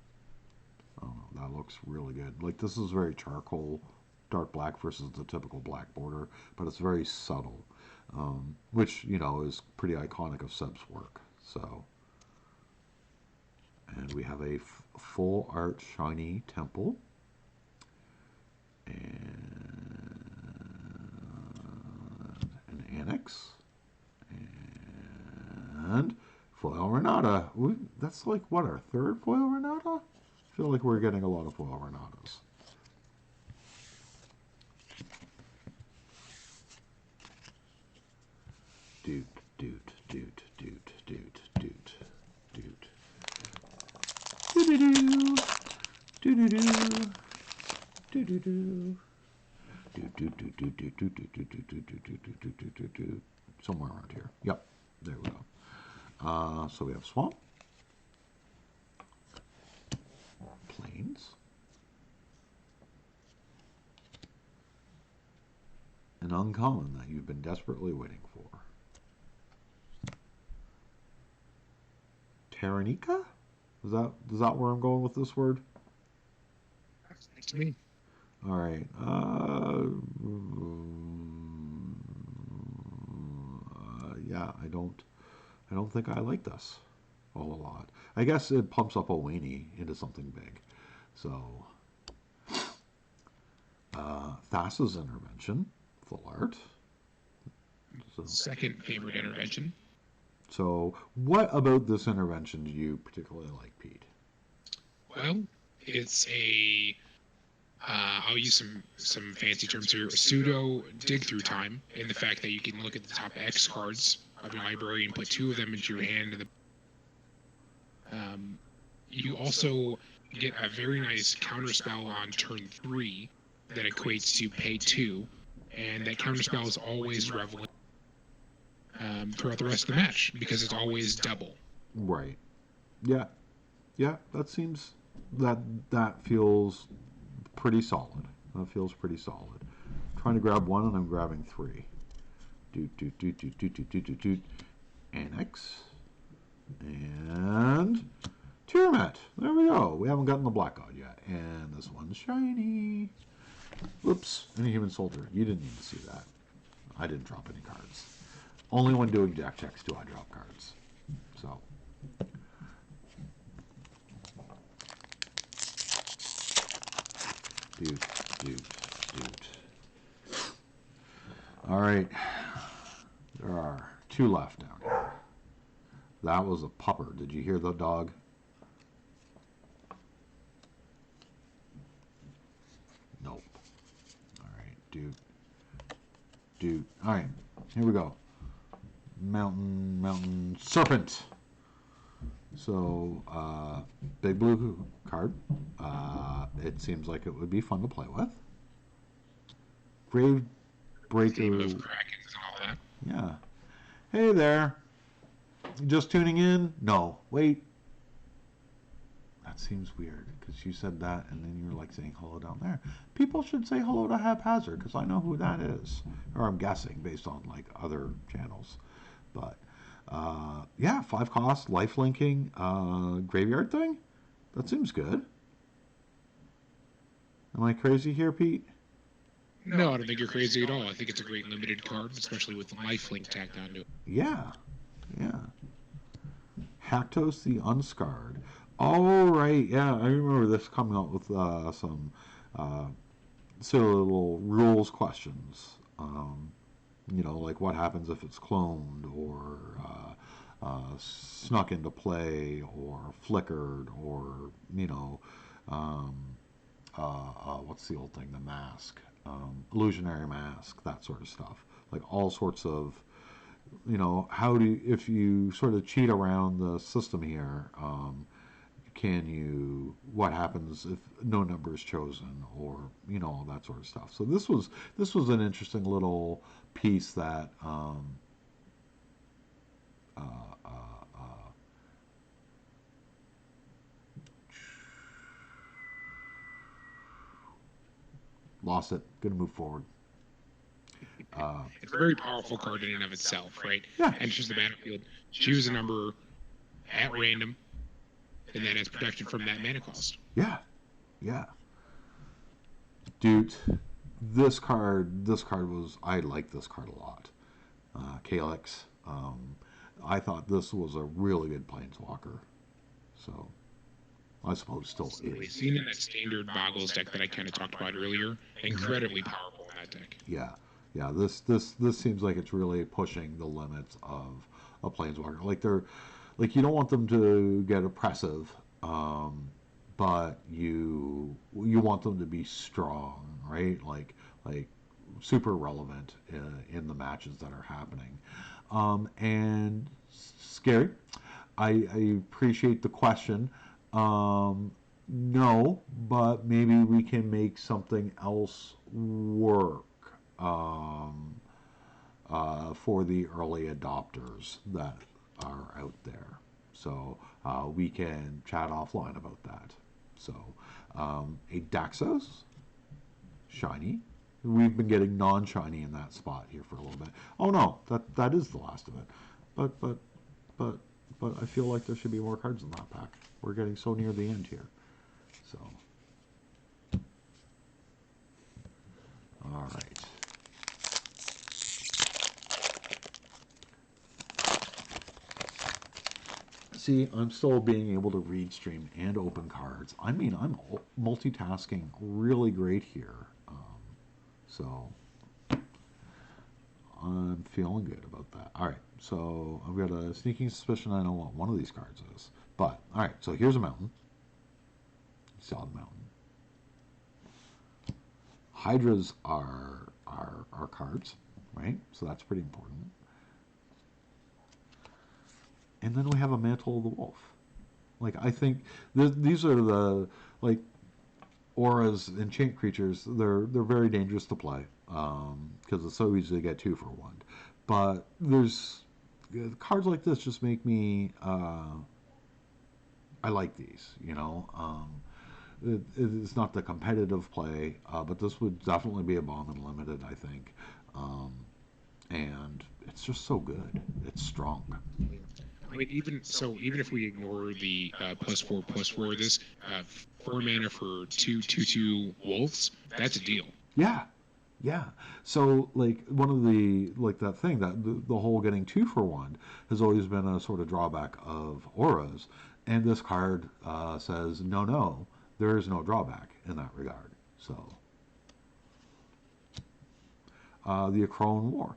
That looks really good. Like this is very charcoal, dark black versus the typical black border, but it's very subtle, which is pretty iconic of Seb's work. So, and we have a full art shiny temple, and an annex, and foil Renata. That's like what, our 3rd foil Renata? I feel like we're getting a lot of foil Renatas. Doot. Somewhere around here. Yep, there we go. So we have Swamp, remains. An uncommon that you've been desperately waiting for. Taranika? Is that where I'm going with this word? Thanks to me. All right. Yeah, I don't think I like this a whole lot. I guess it pumps up a weenie into something big. So, Thassa's intervention, full art. Second favorite intervention. So, what about this intervention do you particularly like, Pete? Well, it's a I'll use some fancy terms here. Pseudo dig through time, in the fact that you can look at the top X cards of your library and put 2 of them into your hand. You also get a very nice counterspell on turn 3 that equates to pay 2, and that counterspell is always relevant throughout the rest of the match because it's always double. Right. Yeah. Yeah. That feels pretty solid. That feels pretty solid. I'm trying to grab one and I'm grabbing 3. Doot. Annex. And Tiamat. There we go. We haven't gotten the Black God yet. And this one's shiny. Whoops. Human soldier. You didn't need to see that. I didn't drop any cards. Only when doing deck checks do I drop cards. So. Doot. All right. There are 2 left down here. That was a pupper. Did you hear the dog? Nope. All right. Doot. All right. Here we go. Mountain serpent. So, big blue card. It seems like it would be fun to play with. Grave Breaker. Of Krakens and all that. Yeah. Hey there. Just tuning in? No. Wait. That seems weird because you said that and then you were like saying hello down there. People should say hello to Haphazard because I know who that is. Or I'm guessing based on like other channels. But yeah, 5 cost, life linking, graveyard thing. That seems good. Am I crazy here, Pete? No, I don't think you're crazy at all. I think it's a great limited card, especially with the lifelink tacked onto it. Yeah. Haktos the Unscarred. Oh, right. Yeah, I remember this coming up with some silly little rules questions. Like what happens if it's cloned or snuck into play or flickered or, what's the old thing? The mask. Illusionary mask, that sort of stuff. Like all sorts of, if you sort of cheat around the system here, what happens if no number is chosen or, all that sort of stuff. So this was an interesting little piece that, lost it. Gonna move forward. It's a very powerful card in and of itself, right? Yeah. Enters the battlefield, choose a number at random, and then it's protected from that mana cost. Yeah. Dude, this card I like this card a lot. Calyx. I thought this was a really good planeswalker. So, I suppose still is. Seen in that standard Boggles deck that I kind of talked about earlier, incredibly powerful in that deck. Yeah. This seems like it's really pushing the limits of a planeswalker. Like you don't want them to get oppressive, but you want them to be strong, right? Like super relevant in the matches that are happening, and scary. I appreciate the question. No, but maybe we can make something else work for the early adopters that are out there. So we can chat offline about that. So, a Daxos, shiny. We've been getting non-shiny in that spot here for a little bit. Oh no, that is the last of it. But but but I feel like there should be more cards in that pack. We're getting so near the end here. So, all right. See, I'm still being able to read stream and open cards. I mean, I'm multitasking really great here. So I'm feeling good about that. All right, so I've got a sneaking suspicion I know what one of these cards is. But, all right, so here's a mountain. Solid mountain. Hydras are cards, right? So that's pretty important. And then we have a Mantle of the Wolf. Like, I think these are the, like, auras, enchant creatures. They're very dangerous to play because it's so easy to get 2 for 1. But there's cards like this just make me. I like these, you know. It's not the competitive play, but this would definitely be a bomb and limited, I think. And it's just so good. It's strong. I mean, even if we ignore the +4/+4, this 4 mana for 2/2/2 wolves, that's a deal. Yeah, yeah. So like one of the like that thing that the whole getting 2 for 1 has always been a sort of drawback of auras, and this card says no, there is no drawback in that regard. So the Akron War.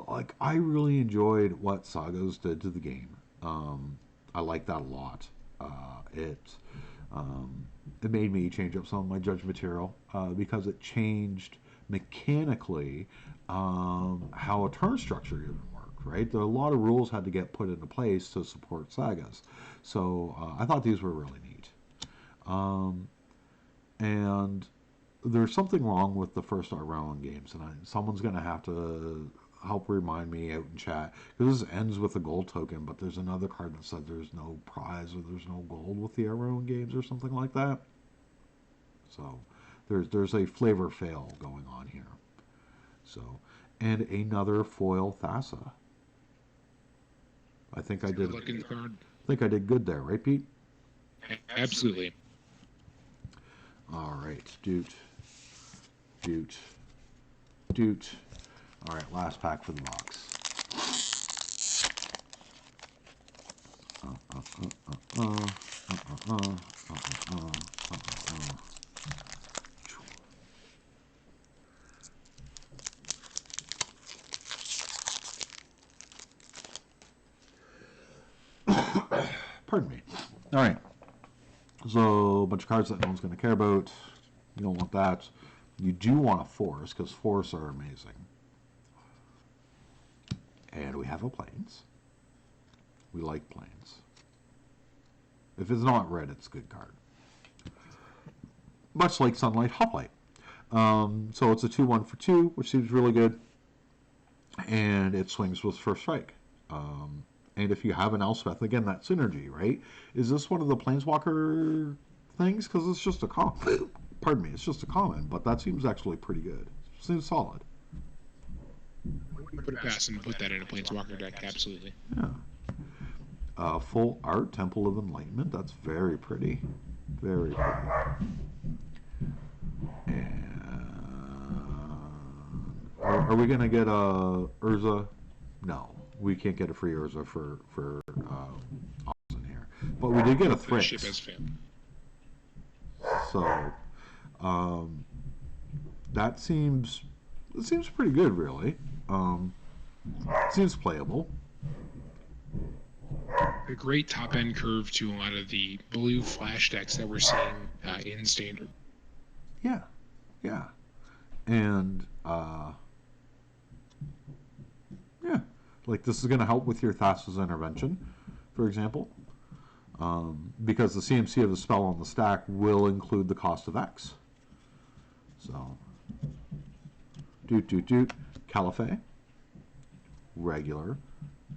Like I really enjoyed what Sagas did to the game. I like that a lot. Um, it made me change up some of my judge material because it changed mechanically how a turn structure even worked. Right, there are a lot of rules had to get put into place to support sagas. So I thought these were really neat. And there's something wrong with the first round games, and someone's going to have to help remind me out in chat because this ends with a gold token, but there's another card that said there's no prize or there's no gold with the round games or something like that. So there's a flavor fail going on here. So and another foil Thassa. I think I did. I think I did good there, right, Pete? Absolutely. All right, Doot. All right, last pack for the box. Pardon me. All right. So, a bunch of cards that no one's going to care about. You don't want that. You do want a force, because forests are amazing. And we have a plains. We like plains. If it's not red, it's a good card. Much like Sunlight Hoplite. So it's a 2/1 for 2, which seems really good. And it swings with First Strike. And if you have an Elspeth, again, that synergy, right? Is this one of the Planeswalker things? Because it's just a common. Pardon me, it's just a common, but that seems actually pretty good. Seems solid. Put it past and put that in a Planeswalker deck, absolutely. Yeah. Full art, Temple of Enlightenment. That's very pretty. Very pretty. And are we going to get a Urza? No. We can't get a free Urza for Austin here. But we did get a Thrix. So that seems pretty good, really. Seems playable. A great top end curve to a lot of the blue flash decks that we're seeing in standard. Yeah, and yeah, like this is going to help with your Thassa's Intervention, for example, because the CMC of the spell on the stack will include the cost of X. So, Caliphate, regular,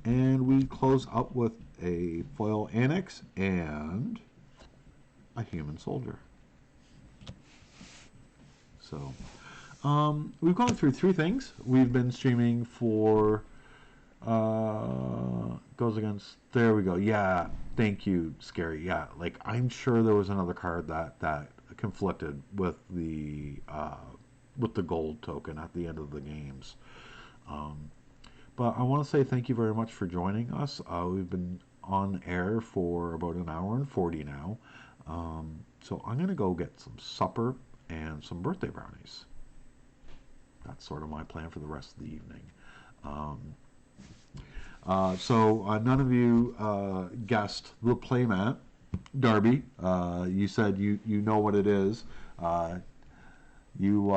and we close up with a foil Annex and a human soldier. So, we've gone through three things. We've been streaming for goes against. There we go. Yeah, thank you, Scary. Yeah, like I'm sure there was another card that conflicted with the gold token at the end of the games. Um, but I want to say thank you very much for joining us. We've been on air for about an hour and 40 now. So I'm gonna go get some supper and some birthday brownies. That's sort of my plan for the rest of the evening. Um, so none of you guessed the playmat, Darby. You said you know what it is. You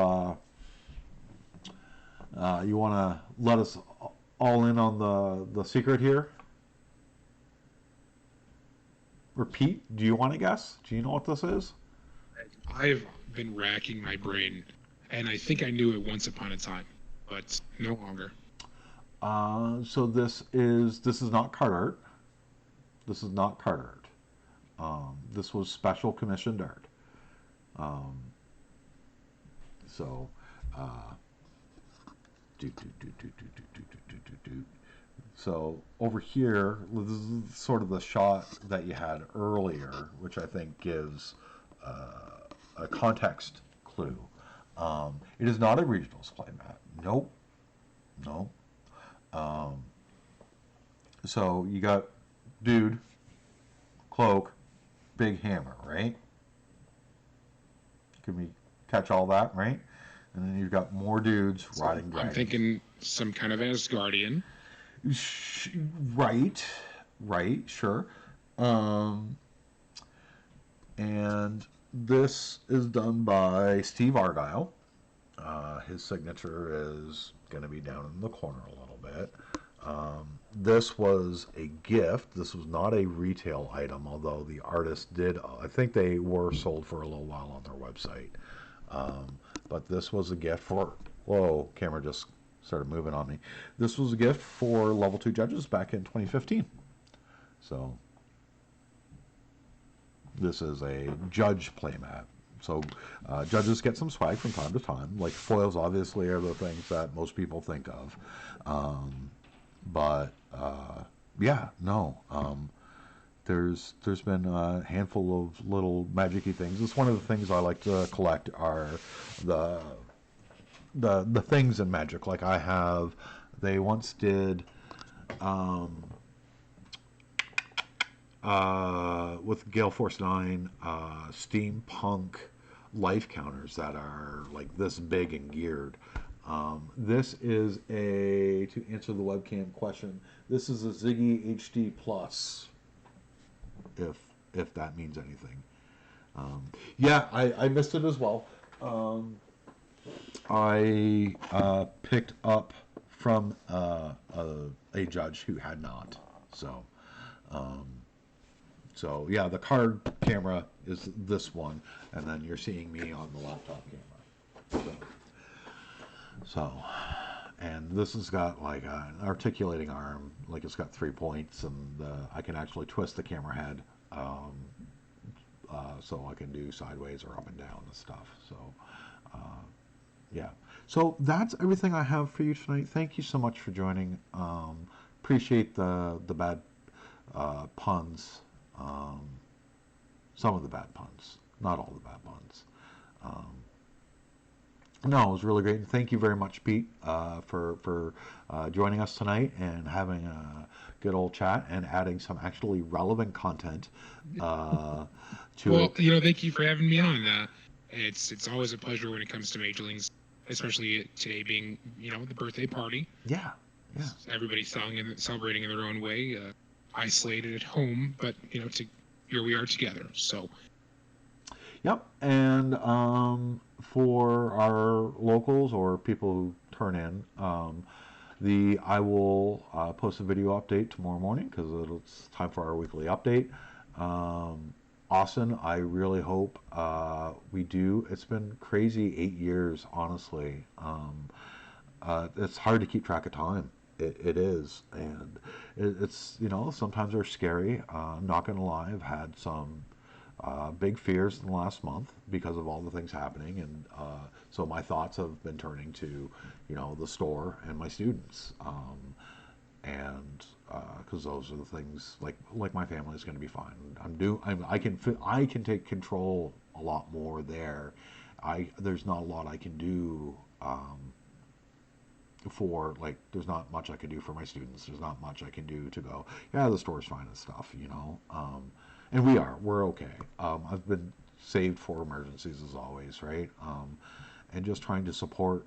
you want to let us all in on the secret here? Repeat. Do you want to guess? Do you know what this is? I've been racking my brain, and I think I knew it once upon a time, but no longer. So this is not card art. This is not card art. This was special commissioned art. Um, so, uh, do, do, do, do, do, do, do, do, do, do. So over here, this is sort of the shot that you had earlier, which I think gives a context clue. It is not a regionals playmat. Nope. No. Um, so you got dude, cloak, big hammer, right? Can we catch all that, right? And then you've got more dudes riding dragons. I'm thinking some kind of Asgardian. Right, right, sure. Um, and this is done by Steve Argyle. His signature is going to be down in the corner a little bit. This was a gift. This was not a retail item, although the artist did. I think they were sold for a little while on their website. But this was a gift for. Whoa, camera just started moving on me. This was a gift for level 2 judges back in 2015. So this is a judge playmat. So judges get some swag from time to time. Like foils, obviously, are the things that most people think of. But yeah, no. There's been a handful of little magic-y things. It's one of the things I like to collect are the the things in Magic. Like I have, they once did with Gale Force 9 steampunk life counters that are like this big and geared. This is to answer the webcam question, this is a Ziggy HD Plus, if that means anything. Yeah, I missed it as well. I picked up from a judge who had not. Um, so yeah, the card camera is this one, and then you're seeing me on the laptop camera. So and this has got like an articulating arm, like it's got 3 points, and I can actually twist the camera head, so I can do sideways or up and down and stuff. So yeah. So that's everything I have for you tonight. Thank you so much for joining. Appreciate the bad puns. Some of the bad puns, not all the bad puns. No, it was really great. And thank you very much, Pete, for joining us tonight and having a good old chat and adding some actually relevant content to Well, it. thank you for having me on. It's always a pleasure when it comes to Majorlings, especially today being the birthday party. Yeah, yeah. Everybody's celebrating in their own way, isolated at home, but here we are together. So. Yep, and for our locals or people who turn in, I will post a video update tomorrow morning because it's time for our weekly update. Austin, I really hope we do. It's been crazy 8 years, honestly. It's hard to keep track of time. It is, and it's sometimes they're scary. I'm not gonna lie, I've had some big fears in the last month because of all the things happening, and so my thoughts have been turning to, the store and my students, and because those are the things like my family is going to be fine. I can take control a lot more there. There's not a lot I can do. There's not much I can do for my students. There's not much I can do to go, yeah, the store's fine and stuff. And we're okay. I've been saved for emergencies as always, right? And just trying to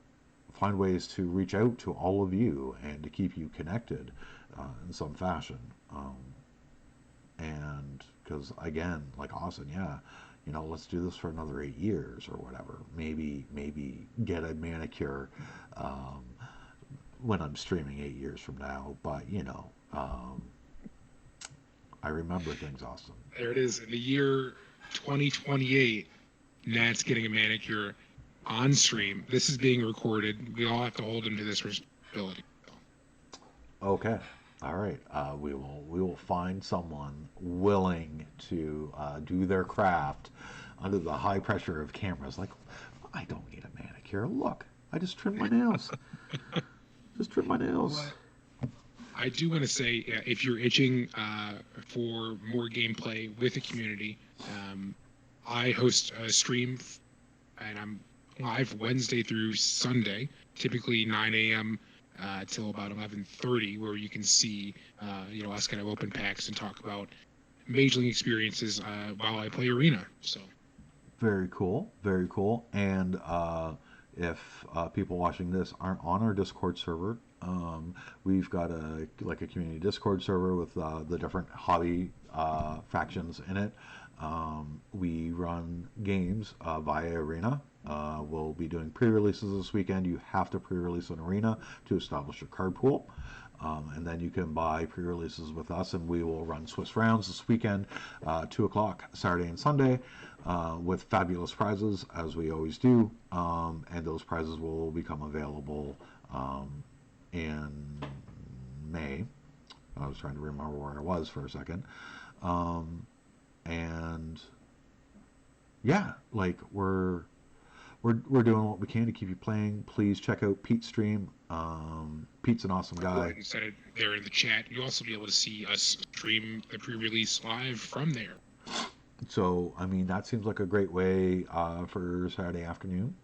find ways to reach out to all of you and to keep you connected in some fashion. And because again, like Austin, yeah, let's do this for another 8 years or whatever. Maybe get a manicure um, when I'm streaming 8 years from now. But I remember things, Austin. There it is. In the year 2028, Nat's getting a manicure on stream. This is being recorded. We all have to hold him to this responsibility. Okay. All right. We will find someone willing to do their craft under the high pressure of cameras. Like, I don't need a manicure. Look, I just trimmed my nails. Just trimmed my nails. What? I do want to say, if you're itching for more gameplay with the community, I host a stream, and I'm live Wednesday through Sunday, typically 9 a.m. Till about 11:30, where you can see, us kind of open packs and talk about Major League experiences while I play Arena. So. Very cool. Very cool. And if people watching this aren't on our Discord server, we've got a community Discord server with the different hobby factions in it. We run games via Arena. We'll be doing pre-releases this weekend. You have to pre-release an Arena to establish your card pool. And then you can buy pre-releases with us, and we will run Swiss rounds this weekend, 2 o'clock, Saturday and Sunday, with fabulous prizes, as we always do. And those prizes will become available in May. I was trying to remember where I was for a second. And yeah, we're doing what we can to keep you playing. Please check out Pete's stream. Pete's an awesome guy. Go ahead and set it there in the chat. You'll also be able to see us stream the pre-release live from there. So, I mean, that seems like a great way for Saturday afternoon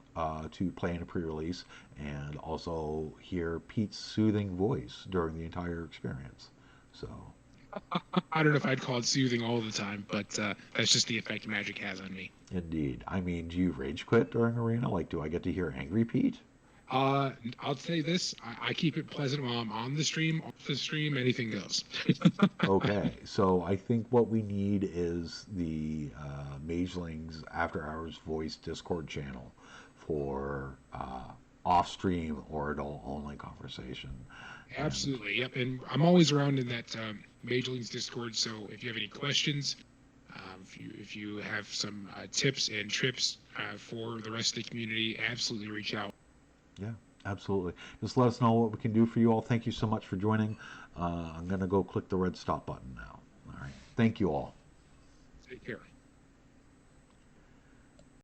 to play in a pre-release and also hear Pete's soothing voice during the entire experience. So, I don't know if I'd call it soothing all the time, but that's just the effect Magic has on me. Indeed. I mean, do you rage quit during Arena? Like, do I get to hear Angry Pete? I'll say this. I keep it pleasant while I'm on the stream. Off the stream, anything goes. Okay, so I think what we need is the Magelings After Hours Voice Discord channel for off-stream or adult-only conversation. Absolutely, yep. And I'm always around in that Major Leagues Discord, so if you have any questions, if you have some tips and trips for the rest of the community, absolutely reach out. Yeah, absolutely. Just let us know what we can do for you all. Thank you so much for joining. I'm going to go click the red stop button now. All right. Thank you all. Take care.